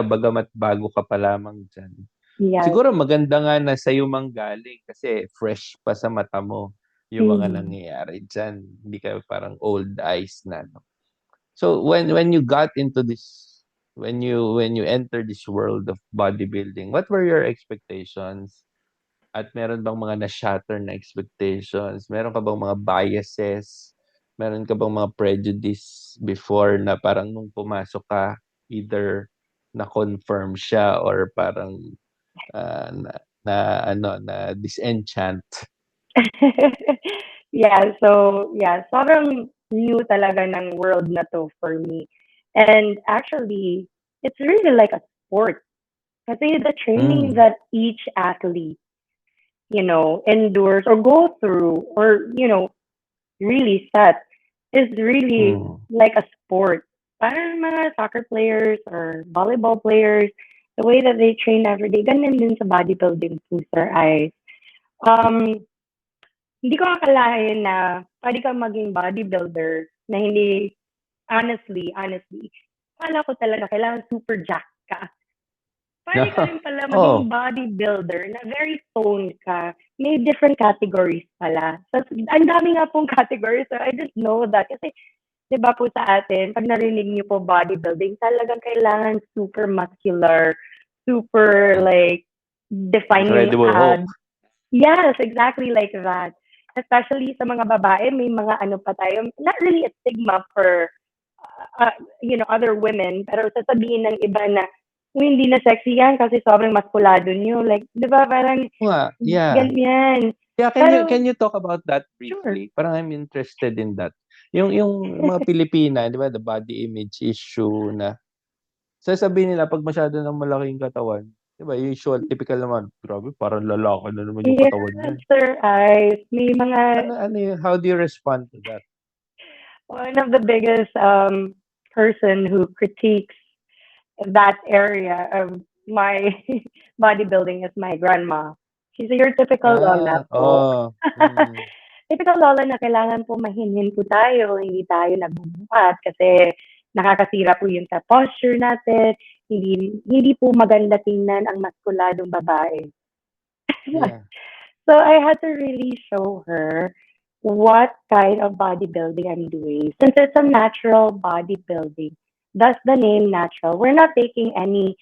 E: bagamat bago ka pa lamang diyan.
F: Yes.
E: Siguro maganda nga na sa'yo manggaling kasi fresh pa sa mata mo yung mga
F: Mm-hmm.
E: nangyayari diyan. Hindi ka parang old eyes na, 'no? So when you got into this when you enter this world of bodybuilding, what were your expectations? At meron bang mga na-shatter na expectations? Meron ka bang mga biases? Meron ka bang mga prejudice before na parang nung pumasok ka, either na-confirm siya or parang na na ano, na disenchant?
F: Yeah, so yeah, sobrang new talaga ng world na to for me. And actually, it's really like a sport. Kasi the training
E: Hmm,
F: that each athlete, endures or go through or, really set is really
E: hmm.
F: like a sport. Parang mga soccer players or volleyball players, the way that they train every day, ganun din sa bodybuilding po, Sir Ice. Um, Hindi ko akalain na puwede kang maging bodybuilder na hindi honestly, akala ko talaga kailangan super jacked ka. Puwede ka rin pala maging
E: Oh,
F: bodybuilder na very toned ka. May different categories pala. So, ang dami nga pong categories, so I didn't know that. Kasi 'di ba po sa atin 'pag narinig niyo po bodybuilding talagang kailangan super muscular, super like define yung
E: Incredible Hulk.
F: abs. Yes, exactly like that. Especially sa mga babae, may mga ano pa tayo, not really a stigma for, other women, pero sasabihin ng iba na, "Uy, hindi na sexy yan kasi sobrang maskulado niyo." Like, 'di ba parang
E: Oo nga, yeah.
F: ganyan.
E: Yeah,
F: Pero
E: can you talk about that
F: sure.
E: briefly? Parang I'm interested in that. Yung mga Pilipina, 'di ba, the body image issue na sasabihin nila 'pag masyado ng malaki yung katawan, 'di ba, usual typical naman, "Grabe parang lalaki na naman yung
F: Yes,
E: katawan niyan."
F: sir, eyes. May mga
E: Ano yun, how do you respond to that?
F: one of the biggest person who critiques that area of my bodybuilding is my grandma. She's your typical lola po.
E: Oh, hmm,
F: Typical lola na kailangan po mahinhin po tayo, hindi tayo nagbubuhat kasi nakakasira po yun sa posture natin. Hindi po maganda tingnan ang maskuladong babae.
E: yeah,
F: So I had to really show her what kind of bodybuilding I'm doing. Since it's a natural bodybuilding, that's the name natural. We're not taking any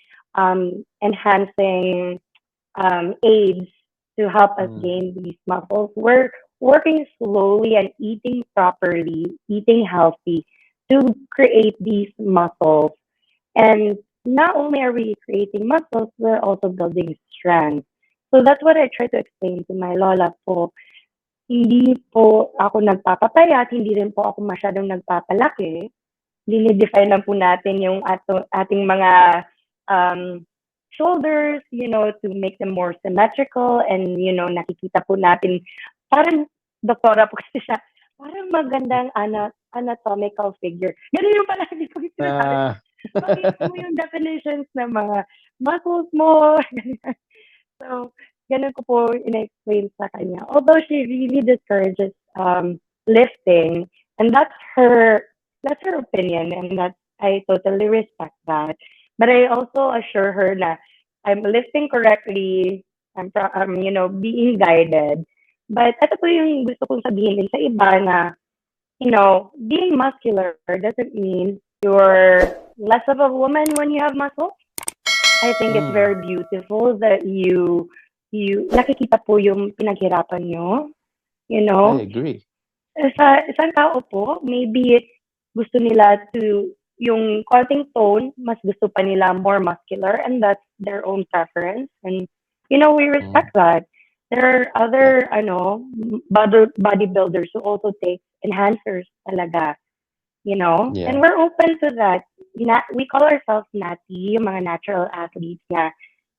F: enhancing aids to help us
E: hmm,
F: gain these muscles. We're working slowly and eating properly, eating healthy to create these muscles. And not only are we creating muscles, we're also building strength. So that's what I try to explain to my lola po. Hindi po ako nagpapapayat, hindi rin po ako masyadong nagpapalaki. Dinidefine lang po natin yung ating mga um, shoulders, to make them more symmetrical and, nakikita po natin, parang doktora po kasi siya, parang magandang anatomical figure. Ganun yung palagi ko sinasabi.
E: ah,
F: Pakita mo yung definitions ng mga muscles mo. So, ganun ko po ina-explain sa kanya. Although she really discourages lifting, and that's her opinion, and that I totally respect that. But I also assure her na I'm lifting correctly. being guided. But ito po yung gusto kong sabihin din sa iba na, being muscular doesn't mean you're less of a woman when you have muscle. I think it's very beautiful that you nakikita po yung pinaghirapan nyo, you
E: I
F: know.
E: agree.
F: Sa isang tao po, maybe gusto nila yung konting tone, mas gusto pa nila more muscular, and that's their own preference. And, we respect that. There are other, bodybuilders who also take enhancers talaga,
E: Yeah.
F: and we're open to that. We call ourselves natty, yung mga natural athletes na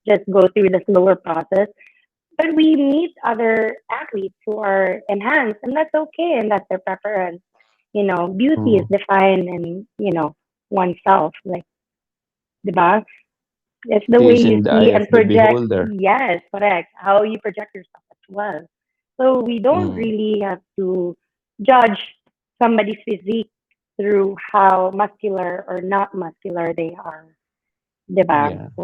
F: just go through the slower process. But we meet other athletes who are enhanced, and that's okay, and that's their preference. Beauty is defined in, oneself. Like, diba? It's the way
E: It is
F: you
E: in the
F: see
E: eye
F: and
E: of the
F: project.
E: beholder.
F: Yes, correct. How you project yourself as well. So we don't
E: Mm.
F: really have to judge somebody's physique through how muscular or not muscular they are. Diba?
E: Yeah.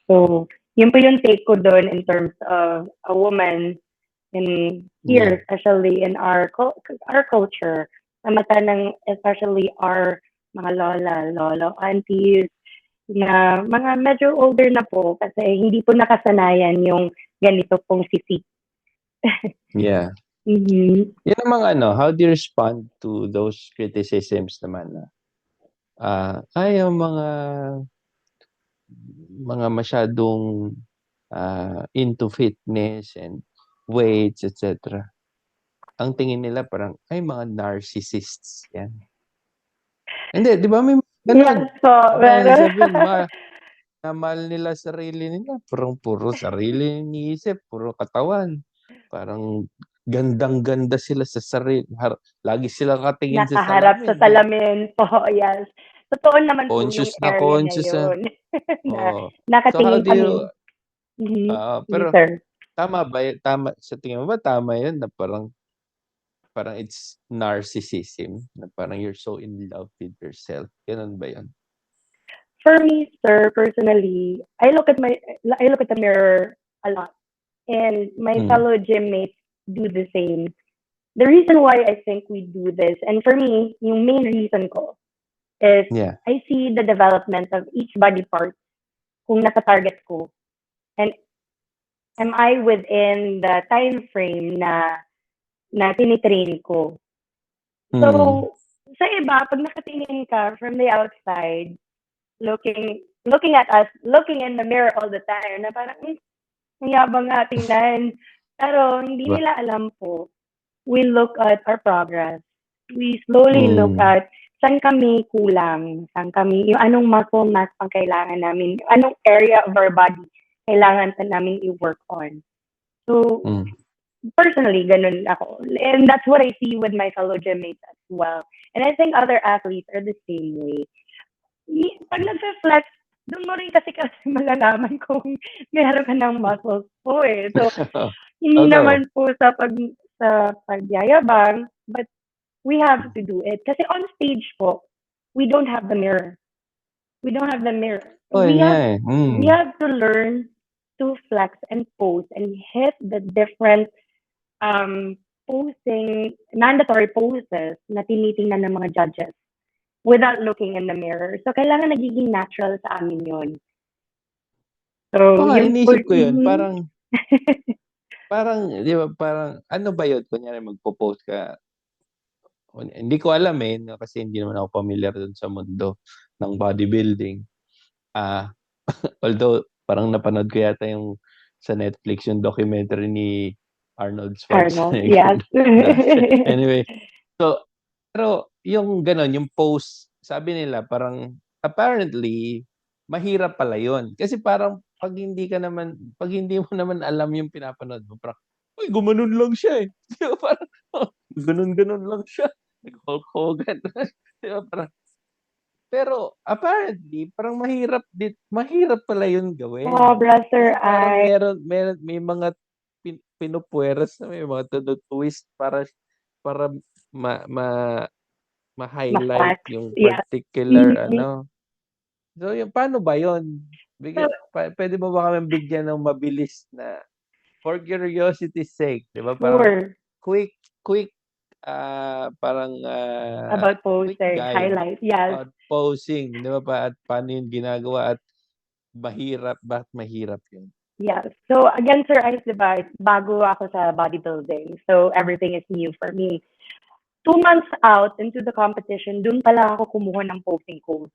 F: So yun po yung take ko doon in terms of a woman in
E: Yeah.
F: here, especially in our culture, na mata ng especially our mga lola, lolo, aunties, na mga medyo older na po kasi hindi po nakasanayan yung ganito pong physique.
E: Yeah.
F: Mhm.
E: Yun ang mga how do you respond to those criticisms naman na ay yung mga masyadong into fitness and weights, etc. Ang tingin nila parang, ay, mga narcissists yan. Hindi, di ba may ganun?
F: Yes po, pero
E: Sabihin, mahal nila sarili nila. Parang puro sarili iniisip, puro katawan. Parang gandang-ganda sila sa sarili. Lagi sila katingin sa
F: nakaharap sa
E: salamin.
F: salamin po, yes. Totoo naman po yung
E: Conscious na
F: area na
E: conscious.
F: yun. na
E: Oh. So how
F: nakatingin
E: do you,
F: kami. Mhm. Yes,
E: pero
F: sir.
E: tama ba, sa tingin mo ba tama yun na parang it's narcissism na parang you're so in love with yourself? Ganun ba yun?
F: For me, sir, personally, I look at the mirror a lot, and my fellow gym mates do the same. The reason why I think we do this, and for me, yung main reason ko is
E: Yeah.
F: I see the development of each body part kung nasa-target ko. And am I within the time frame na tinitrain ko? So, sa iba, pag nakatingin ka from the outside, looking at us, looking in the mirror all the time, na parang, ang yabang nga tingnan. Pero hindi nila alam po, we look at our progress. We slowly look at saan kami kulang, yung anong muscle mass pang kailangan namin, anong area of our body kailangan pa namin i-work on. So, personally, ganun ako. And that's what I see with my fellow gym mates as well. And I think other athletes are the same way. Pag nag-flex, doon mo rin kasi malalaman kung meron ka ng muscles po eh. So, hindi naman po sa pagyayabang, but we have to do it. Kasi on stage po, we don't have the mirror. We don't have the mirror.
E: Oh,
F: we
E: we
F: have to learn to flex and pose and hit the different mandatory poses na tinitingnan ng mga judges without looking in the mirror. So, kailangan nagiging natural sa amin yun. So,
E: inisip ko yun, parang, di ba, parang, ano ba yun? Kunyari, magpo-post ka. Hindi ko alam kasi hindi naman ako familiar dun sa mundo ng bodybuilding. Although, parang napanood ko yata yung sa Netflix, yung documentary ni Arnold Schwarzenegger.
F: yes.
E: Anyway, so, pero yung ganon, yung post, sabi nila parang, apparently, mahirap pala yun. Kasi parang, pag hindi mo naman alam yung pinapanood mo, parang, uy, gumanon lang siya eh. Di ba, parang, ganon lang siya. Hulk Hogan. Di ba, parang, pero apparently, parang mahirap pala yun gawin.
F: Sobra, sir.
E: Kasi parang may mga pinupweras na may mga twist para ma-highlight
F: Ma-flex.
E: yung
F: Yeah.
E: particular So, yung paano ba yun?
F: So,
E: Pwede mo ba kami bigyan ng mabilis na, for curiosity's sake, 'di ba? Parang
F: sure,
E: quick, quick, parang
F: about
E: quick
F: posting,
E: guide
F: highlight. Yes,
E: about posing, 'di ba? At paano yun ginagawa at bakit mahirap yun?
F: yes. So, again, Sir Ice, diba, bago ako sa bodybuilding. So, everything is new for me. 2 months out into the competition, dun pala ako kumuha ng posing coach.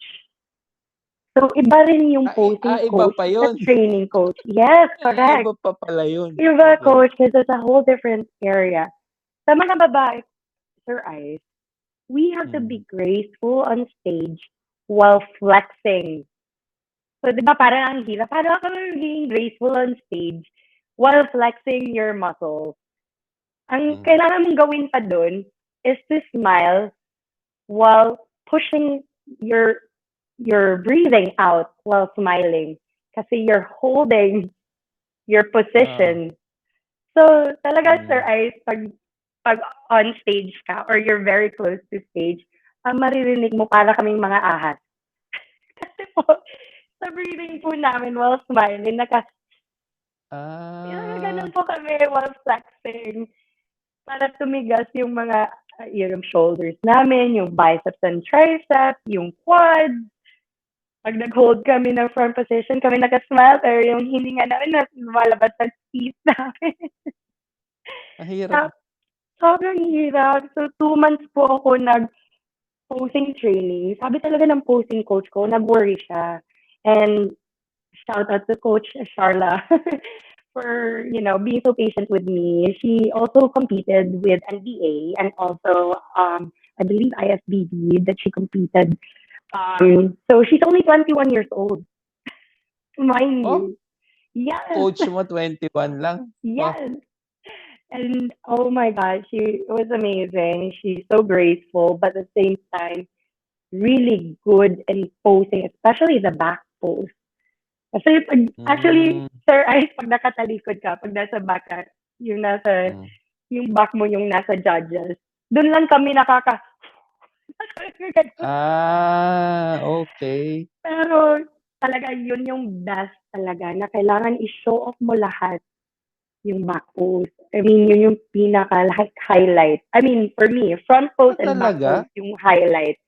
F: So, iba rin yung posing
E: Iba
F: coach
E: pa
F: sa
E: yun.
F: training coach. Yes, correct.
E: Iba pa pala yun.
F: Iba
E: Okay.
F: coach, this is a whole different area. Sa mga babae, Sir Ice, we have to be graceful on stage while flexing. So, di ba parang ang hirap? Paano ka magiging graceful on stage while flexing your muscles? Ang kailangan mong gawin pa dun is to smile while pushing your breathing out while smiling. Kasi you're holding your position. So, talaga, Sir Ice, pag on stage ka or you're very close to stage, ang maririnig mo para kaming mga ahas. Kasi po, sa breathing po namin while smiling, ganun po kami while flexing. Para tumigas yung mga, yung shoulders namin, yung biceps and triceps, yung quads. Pag nag-hold kami ng front position, kami nakasmile, pero yung hininga namin na lumalabas sa teeth namin.
E: Mahirap.
F: Sobrang hirap. So, 2 months po ako posing training. Sabi talaga ng posing coach ko, nag-worry siya. And shout out to Coach Sharla for, being so patient with me. She also competed with NBA and also, I believe IFBB that she competed. So she's only 21 years old. Mind you. Yes.
E: Coach mo 21 lang?
F: Yes. And oh my God, she was amazing. She's so graceful, but at the same time, really good in posing, especially the back pose. Kasi actually, Sir Ice, pag nakatalikod ka, pag nasa back ka, yung back mo yung nasa judges, doon lang kami
E: Okay.
F: Pero talaga, yun yung best talaga na kailangan i-show off mo lahat yung back pose. I mean, yun yung highlight. I mean, for me, front pose and back pose yung highlight.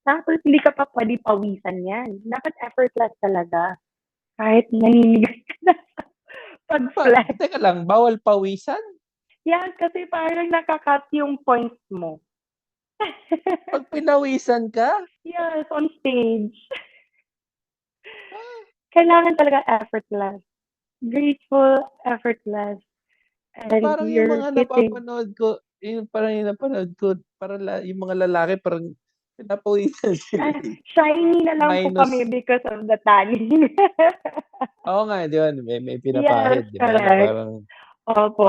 F: Tapos, hindi ka pa pwede pawisan yan. Dapat effortless talaga. Kahit naninigas ka na pag-flex.
E: Teka lang, bawal pawisan?
F: Yes, kasi parang nakakat yung points mo.
E: Pag pinawisan ka?
F: Yes, on stage. Kailangan talaga effortless. Graceful, effortless. And
E: parang yung mga napapanood ko, parang yung mga lalaki, parang pinapawisan sila.
F: Shiny na lang po kami because of the tanning.
E: Oo nga, di ba? May pinapahid, di ba? Na parang
F: Opo.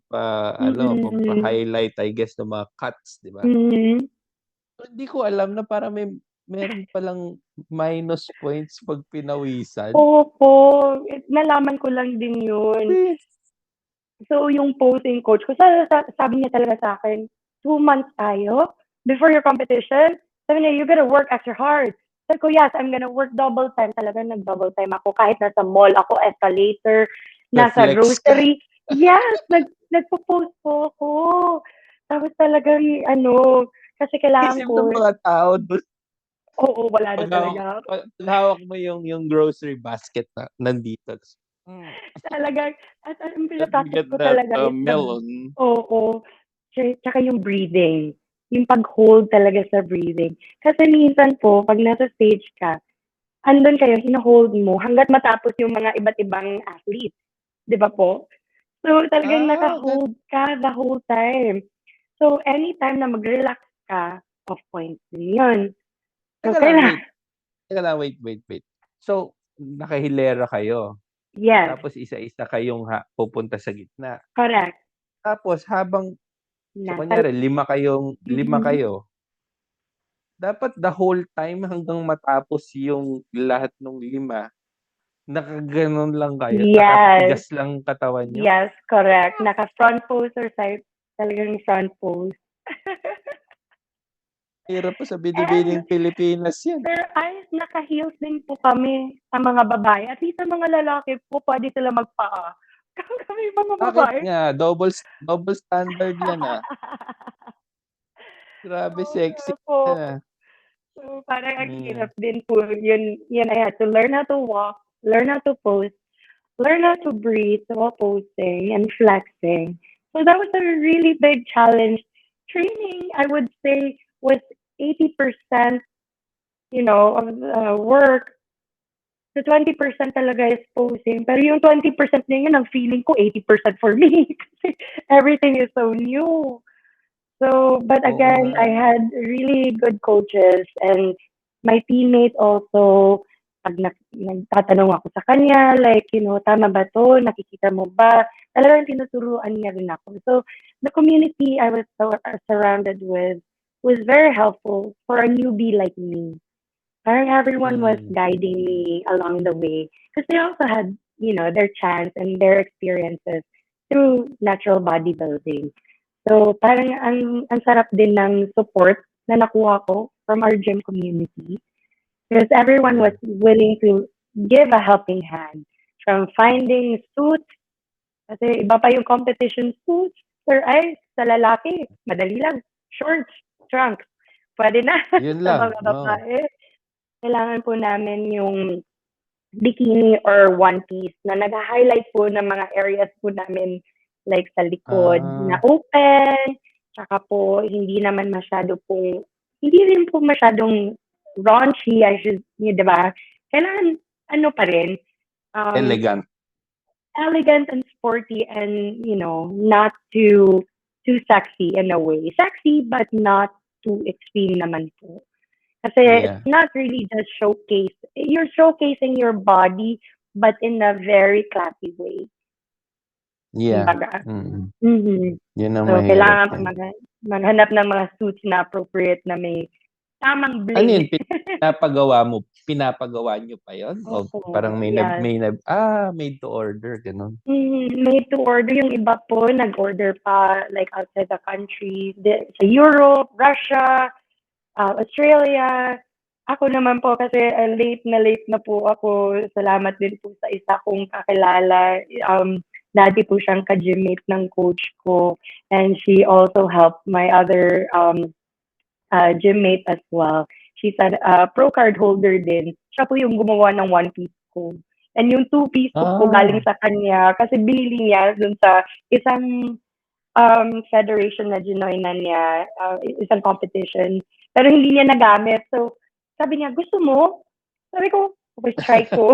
E: pa-highlight, I guess, ng mga cuts, di ba? So, hindi ko alam na parang meron palang minus points pag pinawisan.
F: Opo. Nalaman ko lang din yun. So, yung posing coach ko, sabi niya talaga sa akin, 2 months tayo before your competition. Sabi niya, you gotta work extra hard. Sabi ko, yes, I'm gonna work double time. Talaga nag-double time ako. Kahit nasa mall ako, escalator, nasa grocery. Yes, nagpo-post po ako. Tapos talagang, kasi kailangan ko.
E: Isip ng mga tao doon.
F: Oo, wala na talaga.
E: Pag hawak mo yung grocery basket na nandito.
F: Talagang, at ang pinapractice ko talaga is
E: melon.
F: Oo. Tsaka yung breathing. Yung pag-hold talaga sa breathing. Kasi minsan po, pag nasa stage ka, andun kayo, hina-hold mo hanggat matapos yung mga iba't ibang athletes. Di ba po? So, talagang naka-hold ka the whole time. So, anytime na mag-relax ka, off point din yun. So,
E: Teka lang, wait. So, nakahilera kayo.
F: Yes.
E: Tapos isa-isa kayong pupunta sa gitna.
F: Correct.
E: Tapos habang kunyari, lima kayo. Dapat the whole time hanggang matapos yung lahat ng 5, nakaganon lang kayo.
F: Yes.
E: Nakatigas lang katawan nyo.
F: Yes, correct. Naka-front pose or side, talagang front pose.
E: Hirap pa sa
F: And
E: binibining Pilipinas yan.
F: pero ay naka-heels din po kami sa mga babae. At least sa mga lalaki po, pwede sila magpaa. Kami mga
E: Bakit
F: babae.
E: nga? Double standard yan, ah. Grabe sexy
F: Po.
E: yan, ah.
F: So, parang ang
E: Yeah.
F: hirap din po. Yun, I had to learn how to walk, learn how to pose, learn how to breathe while posing and flexing. So that was a really big challenge. Training, I would say, was 80%, of work. So 20% talaga is posing. Pero yung 20% na yun, ang feeling ko 80% for me. Kasi everything is so new. So, but
E: Oo nga.
F: again, I had really good coaches and my teammates also, pag nagtatanong ako sa kanya, like, tama ba to? Nakikita mo ba? Talagang tinuturuan niya rin ako. So, the community I was surrounded with was very helpful for a newbie like me. Parang everyone was
E: Mm.
F: guiding me along the way because they also had, their chance and their experiences through natural bodybuilding. So, parang ang sarap din ng support na nakuha ko from our gym community because everyone
E: Yeah.
F: was willing to give a helping hand from finding suits, kasi iba pa yung competition suits. Sir, ay, sa lalaki, madali lang. Shorts, trunks, pwede na.
E: Yun
F: Sa
E: lang.
F: mga
E: No.
F: babae, kailangan po namin yung bikini or one piece na nag-highlight po ng mga areas po namin like sa likod na
E: Ah,
F: open, tsaka po hindi rin po masyadong raunchy, I should, di ba? Kailangan, ano pa rin, um,
E: elegant.
F: elegant and sporty and, not too sexy in a way. Sexy, but not too extreme naman po. Kasi it's
E: Yeah.
F: not really just showcase. You're showcasing your body, but in a very classy way.
E: Yeah.
F: Kumbaga.
E: Mm.
F: Mhm.
E: Yun ang
F: So,
E: mahirap
F: kailangan
E: yan.
F: maghanap ng mga suits na appropriate na may tamang
E: Ano
F: bling.
E: yun? Pinapagawa mo? Pinapagawa nyo pa yun? O parang
F: Opo, yes.
E: made to order, ganun.
F: Made to order. Yung iba po, nag-order pa like outside the country. Sa Europe, Russia, Australia. Ako naman po kasi late na po ako. Salamat din po sa isa kong kakilala. Dati po siyang ka-gymmate ng coach ko. And she also helped my other gymmate as well. She's a pro card holder din. Siya po yung gumawa ng one piece ko. And yung two piece ko po galing
E: Ah,
F: sa kanya kasi binili niya dun sa isang federation na ginoinan niya, isang competition. Pero hindi niya nagamit. So, sabi niya, gusto mo? Sabi ko, okay, try ko.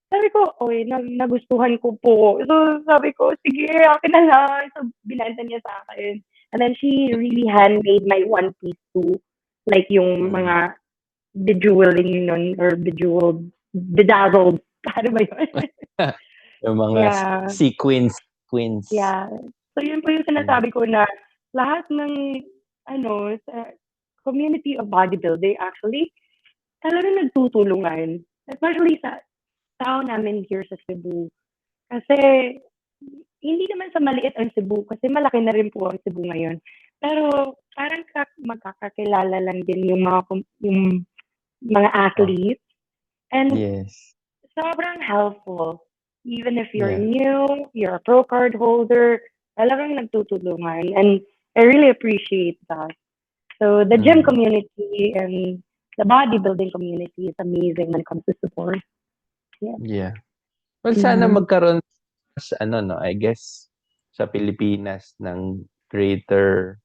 F: Sabi ko, okay, nagustuhan ko po. So, sabi ko, sige, akin na lang. So, binenta niya sa akin. And then she really handmade my one piece too. Like yung
E: mm.
F: mga bejeweling nun or bedazzled. Paano ba yun?
E: Yung mga
F: Yeah.
E: queens.
F: Yeah. So yun po yung
E: Mm.
F: sinasabi ko na lahat ng sa community of bodybuilding actually talagang nagtutulungan. Especially sa tao namin here sa Cebu. Kasi hindi naman sa maliit ang Cebu kasi malaki na rin po ang Cebu ngayon. Pero parang magkakakilala lang din yung mga
E: Oh,
F: athletes and
E: yes.
F: sobrang helpful. Even if you're
E: Yeah.
F: new, you're a pro card holder, talagang nagtutulungan. And I really appreciate that. So the gym
E: Mm.
F: community and the bodybuilding community is amazing when it comes to support. Yeah.
E: Yeah. Well, sana
F: Mhm.
E: magkaroon no, I guess sa Pilipinas ng greater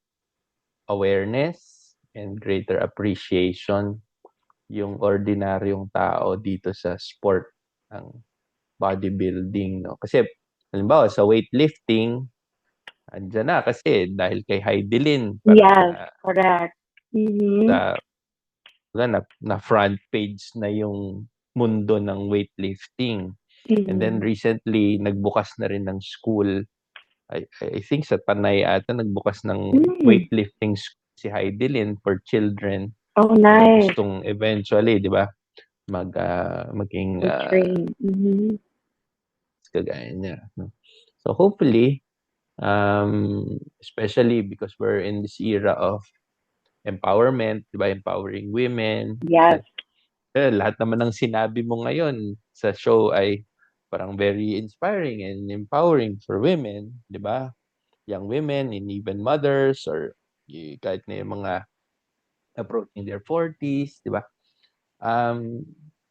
E: awareness and greater appreciation yung ordinaryong tao dito sa sport ng bodybuilding, no? Kasi halimbawa sa weightlifting, andiyan na kasi dahil kay Heidelin parang
F: Yes, correct. Mm-hmm.
E: na, na front page na yung mundo ng weightlifting. And then
F: Mm-hmm.
E: recently nagbukas na rin ng school. I think sa Panay ata nagbukas ng
F: Mm.
E: weightlifting school si Heidelin for children
F: Oh,
E: na
F: nice.
E: gustong eventually, 'di ba, maging
F: Train. Mm-hmm.
E: kagaya niya, no? So hopefully, especially because we're in this era of empowerment, 'di ba? Empowering women.
F: Yes.
E: Lahat naman ng sinabi mo ngayon sa show ay parang very inspiring and empowering for women, 'di ba? Young women and even mothers or kahit na yung mga approaching their 40s, 'di ba? Um,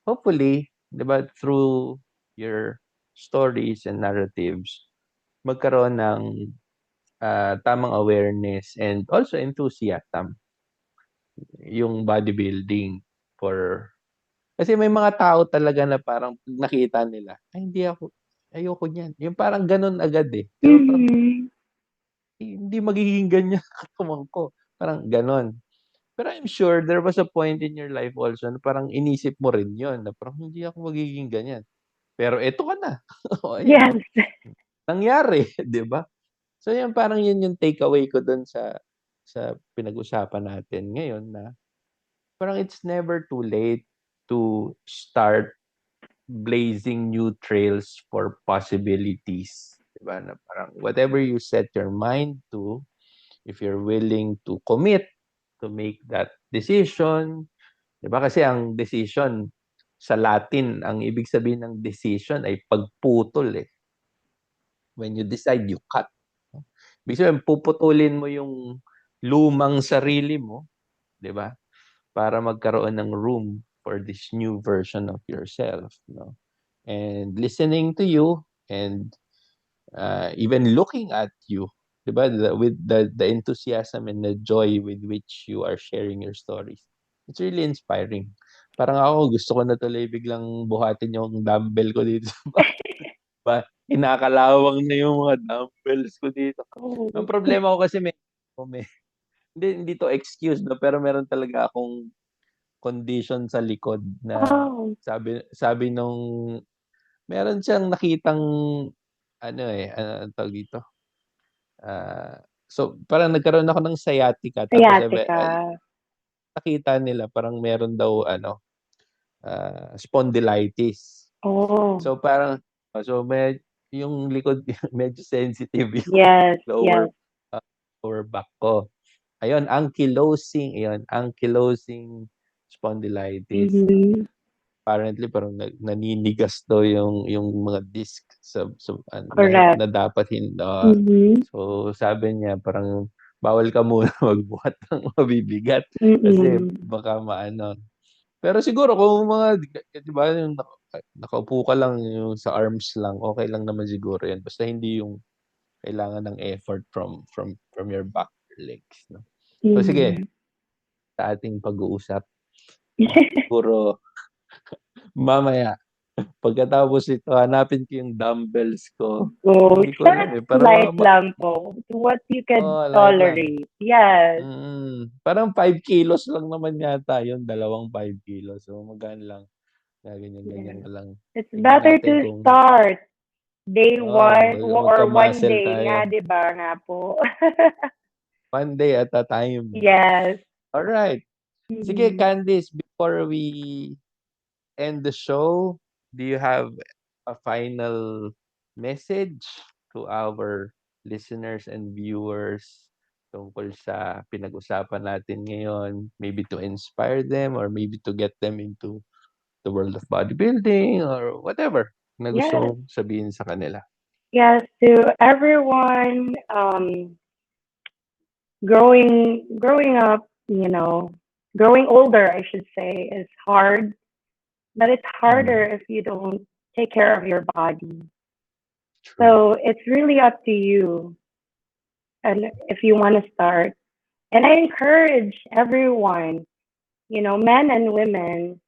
E: Hopefully, 'di ba, through your stories and narratives, magkaroon ng tamang awareness and also enthusiasm yung bodybuilding for kasi may mga tao talaga na parang 'pag nakita nila, "Ay hindi ako ayoko niyan." Yung parang gano'n agad, eh. 'Di ba parang,
F: Mm-hmm.
E: Hindi magiging ganyan katawan ko." Parang gano'n. Pero I'm sure there was a point in your life also na parang inisip mo rin 'yun, na parang, "Hindi ako magiging ganyan." Pero eto ka na. Oh, ayan,
F: Yes.
E: oh, nangyari, 'di ba? So 'yun, parang 'yun yung takeaway ko dun sa pinag-usapan natin ngayon na parang it's never too late to start blazing new trails for possibilities, 'di ba? Na parang whatever you set your mind to, if you're willing to commit to make that decision, 'di ba? Kasi ang decision sa Latin, ang ibig sabihin ng decision ay pagputol, eh. When you decide, you cut. Ibig sabihin puputulin mo yung lumang sarili mo, 'di ba? Para magkaroon ng room for this new version of yourself, no? And listening to you and even looking at you, 'di ba? With the enthusiasm and the joy with which you are sharing your stories. It's really inspiring. Parang ako gusto ko na tuloy biglang buhatin yung dumbbell ko dito sa kinakalawang na yung mga dumbbells ko dito. Ang
F: Oh.
E: problema ko kasi may hindi 'to excuse 'no, pero meron talaga akong condition sa likod na
F: Oh.
E: sabi nung meron siyang nakitang ano, anong tawag dito, so parang nagkaroon ako ng sciatica tapos
F: Sciatica.
E: nakita nila parang meron daw spondylitis.
F: Oh.
E: So parang yung likod medyo sensitive yung
F: Yes.
E: lower
F: Yes.
E: ah, lower back ko. Ankylosing spondylitis.
F: Mm-hmm.
E: Apparently parang naninigas daw yung mga disc sa
F: Correct.
E: na dapat
F: Mm-hmm.
E: so sabi niya parang bawal ka muna magbuhat ng mabibigat kasi
F: Mm-mm.
E: baka maano. Pero siguro kung mga 'di ba yung nakaupo ka lang yung sa arms lang, okey lang naman siguro yan basta hindi yung kailangan ng effort from your back or legs 'no. So sige,
F: Mm-hmm.
E: sa ating pag-uusap, siguro mamaya pagkatapos nito hanapin ko yung dumbbells ko.
F: Go.
E: Hindi ko alam,
F: Start
E: eh, parang
F: light lang po. What you could
E: light lang.
F: tolerate. Yes.
E: Parang 5 kilos lang naman yata yun, dalawang 5 kilos. So magaan lang,
F: Yes.
E: gaganyan-ganyan ka lang.
F: It's
E: Tignan
F: better
E: natin
F: to
E: kung
F: start day one or one
E: magka-muscle
F: day nga,
E: tayo.
F: di ba nga po?
E: One day at a time.
F: Yes.
E: Alright. Sige,
F: Mm.
E: Candice, before we end the show, do you have a final message to our listeners and viewers tungkol sa pinag-usapan natin ngayon? Maybe to inspire them or maybe to get them into the world of bodybuilding or whatever na gusto
F: Yes.
E: mong sabihin sa kanila.
F: Yes. To everyone, growing up, growing older, I should say, is hard, but it's harder
E: Mm,
F: if you don't take care of your body.
E: true.
F: So it's really up to you, and if you want to start. And I encourage everyone, men and women,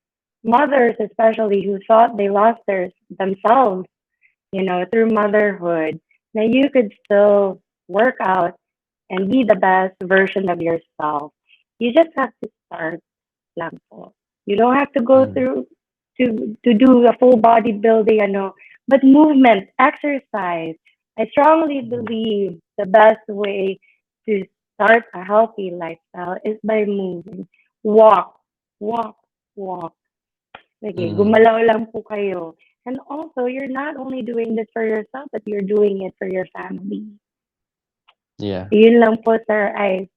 F: mothers especially, who thought they lost themselves, through motherhood, that you could still work out and be the best version of yourself. You just have to start lang po. You don't have to go
E: Mm,
F: through to do a full bodybuilding, but movement, exercise. I strongly
E: mm,
F: believe the best way to start a healthy lifestyle is by moving. Walk, walk, walk. Sige,
E: mm.
F: gumalaw lang po kayo. And also, you're not only doing this for yourself, but you're doing it for your family.
E: Yeah.
F: Yun lang po, Sir Ice.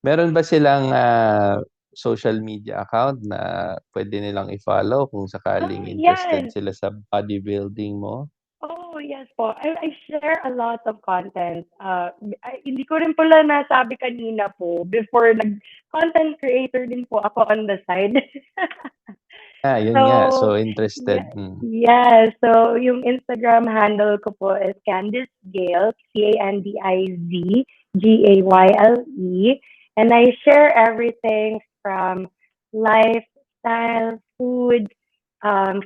E: Meron ba silang social media account na pwede nilang i-follow kung sakaling interested
F: Yes.
E: sila sa bodybuilding mo?
F: Oh, yes po. I share a lot of content. Hindi ko rin pala nasabi kanina po, before content creator din po ako on the side.
E: Yun nga.
F: So,
E: So, interested.
F: yeah, yeah. So, yung Instagram handle ko po is Candiz Gayle, CandizGayle. And I share everything from lifestyle, food,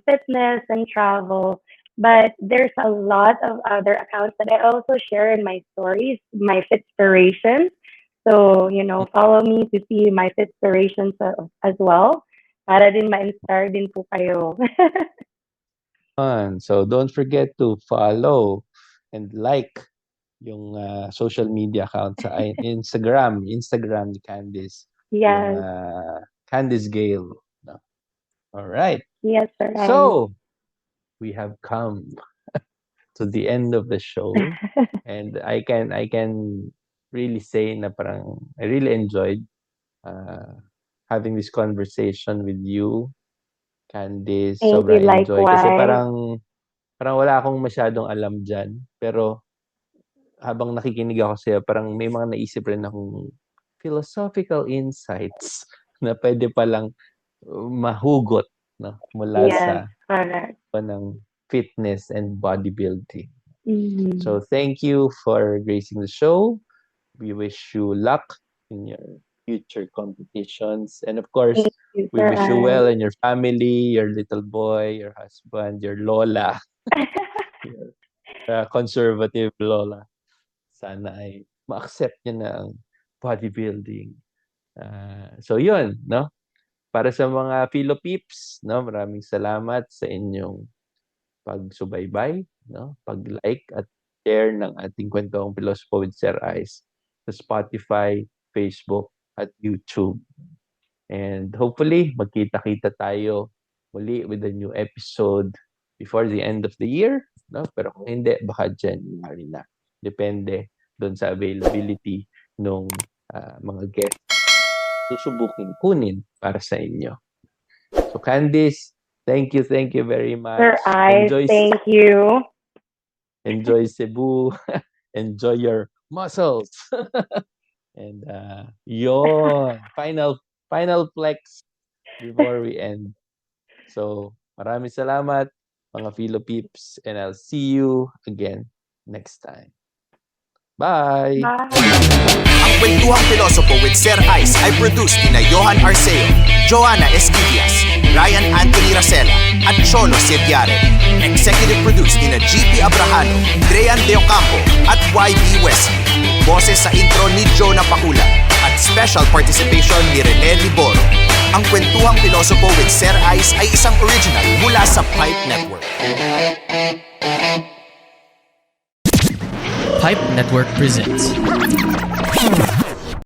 F: fitness, and travel. But there's a lot of other accounts that I also share in my stories, my Fitspirations. So, follow me to see my Fitspirations as well. Para din ma-inspire din po kayo.
E: Fun. So, don't forget to follow and like yung social media account sa Instagram ni Candice. Yung
F: Yes.
E: Candiz Gayle. No? All right.
F: Yes, sir.
E: So, we have come to the end of the show. And I can really say na parang I really enjoyed having this conversation with you, Candice.
F: Thank you,
E: Sobrang enjoy. Kasi
F: likewise.
E: parang wala akong masyadong alam dyan. Pero habang nakikinig ako sa'yo, parang may mga naisip rin akong philosophical insights na pwede palang mahugot, no? Mula
F: Yes,
E: sa
F: correct.
E: ng fitness and bodybuilding.
F: Mhm.
E: So thank you for gracing the show. We wish you luck in your future competitions. And of course,
F: Thank you,
E: we
F: Sir
E: wish you well
F: Ice.
E: in your family, your little boy, your husband, your lola, your conservative lola. Sana ay ma-accept niya na ang bodybuilding. So yun, no? Para sa mga Philo Peeps, no? Maraming salamat sa inyong pagsubaybay, no? Pag-like at share ng ating Kwentong Pilosopo with Sir Ice sa Spotify, Facebook, at YouTube. And hopefully, magkita-kita tayo muli with a new episode before the end of the year. No? Pero kung hindi, baka January na. Depende doon sa availability ng mga guests susubukin kunin para sa inyo. So Candice, thank you very much.
F: Sir Ice, thank you.
E: Enjoy Cebu. Enjoy your muscles. And yon, final flex before we end. So, maraming salamat mga Philo Peeps, and I'll see you again next time. Bye!
F: Bye.
C: Ang Kwentuhang Pilosopo with Sir Ice ay produced ni Johan Arceo, Joanna Esquivias, Ryan Anthony Racela, at Cholo Sediare. Executive produced ni GP Abrahano, Drean Deocampo, at YB Wesley. Boses sa intro ni Jonah Pakula, at special participation ni Rene Liboro. Ang Kwentuhang Pilosopo with Sir Ice ay isang original mula sa Pipe Network.
D: Pipe Network presents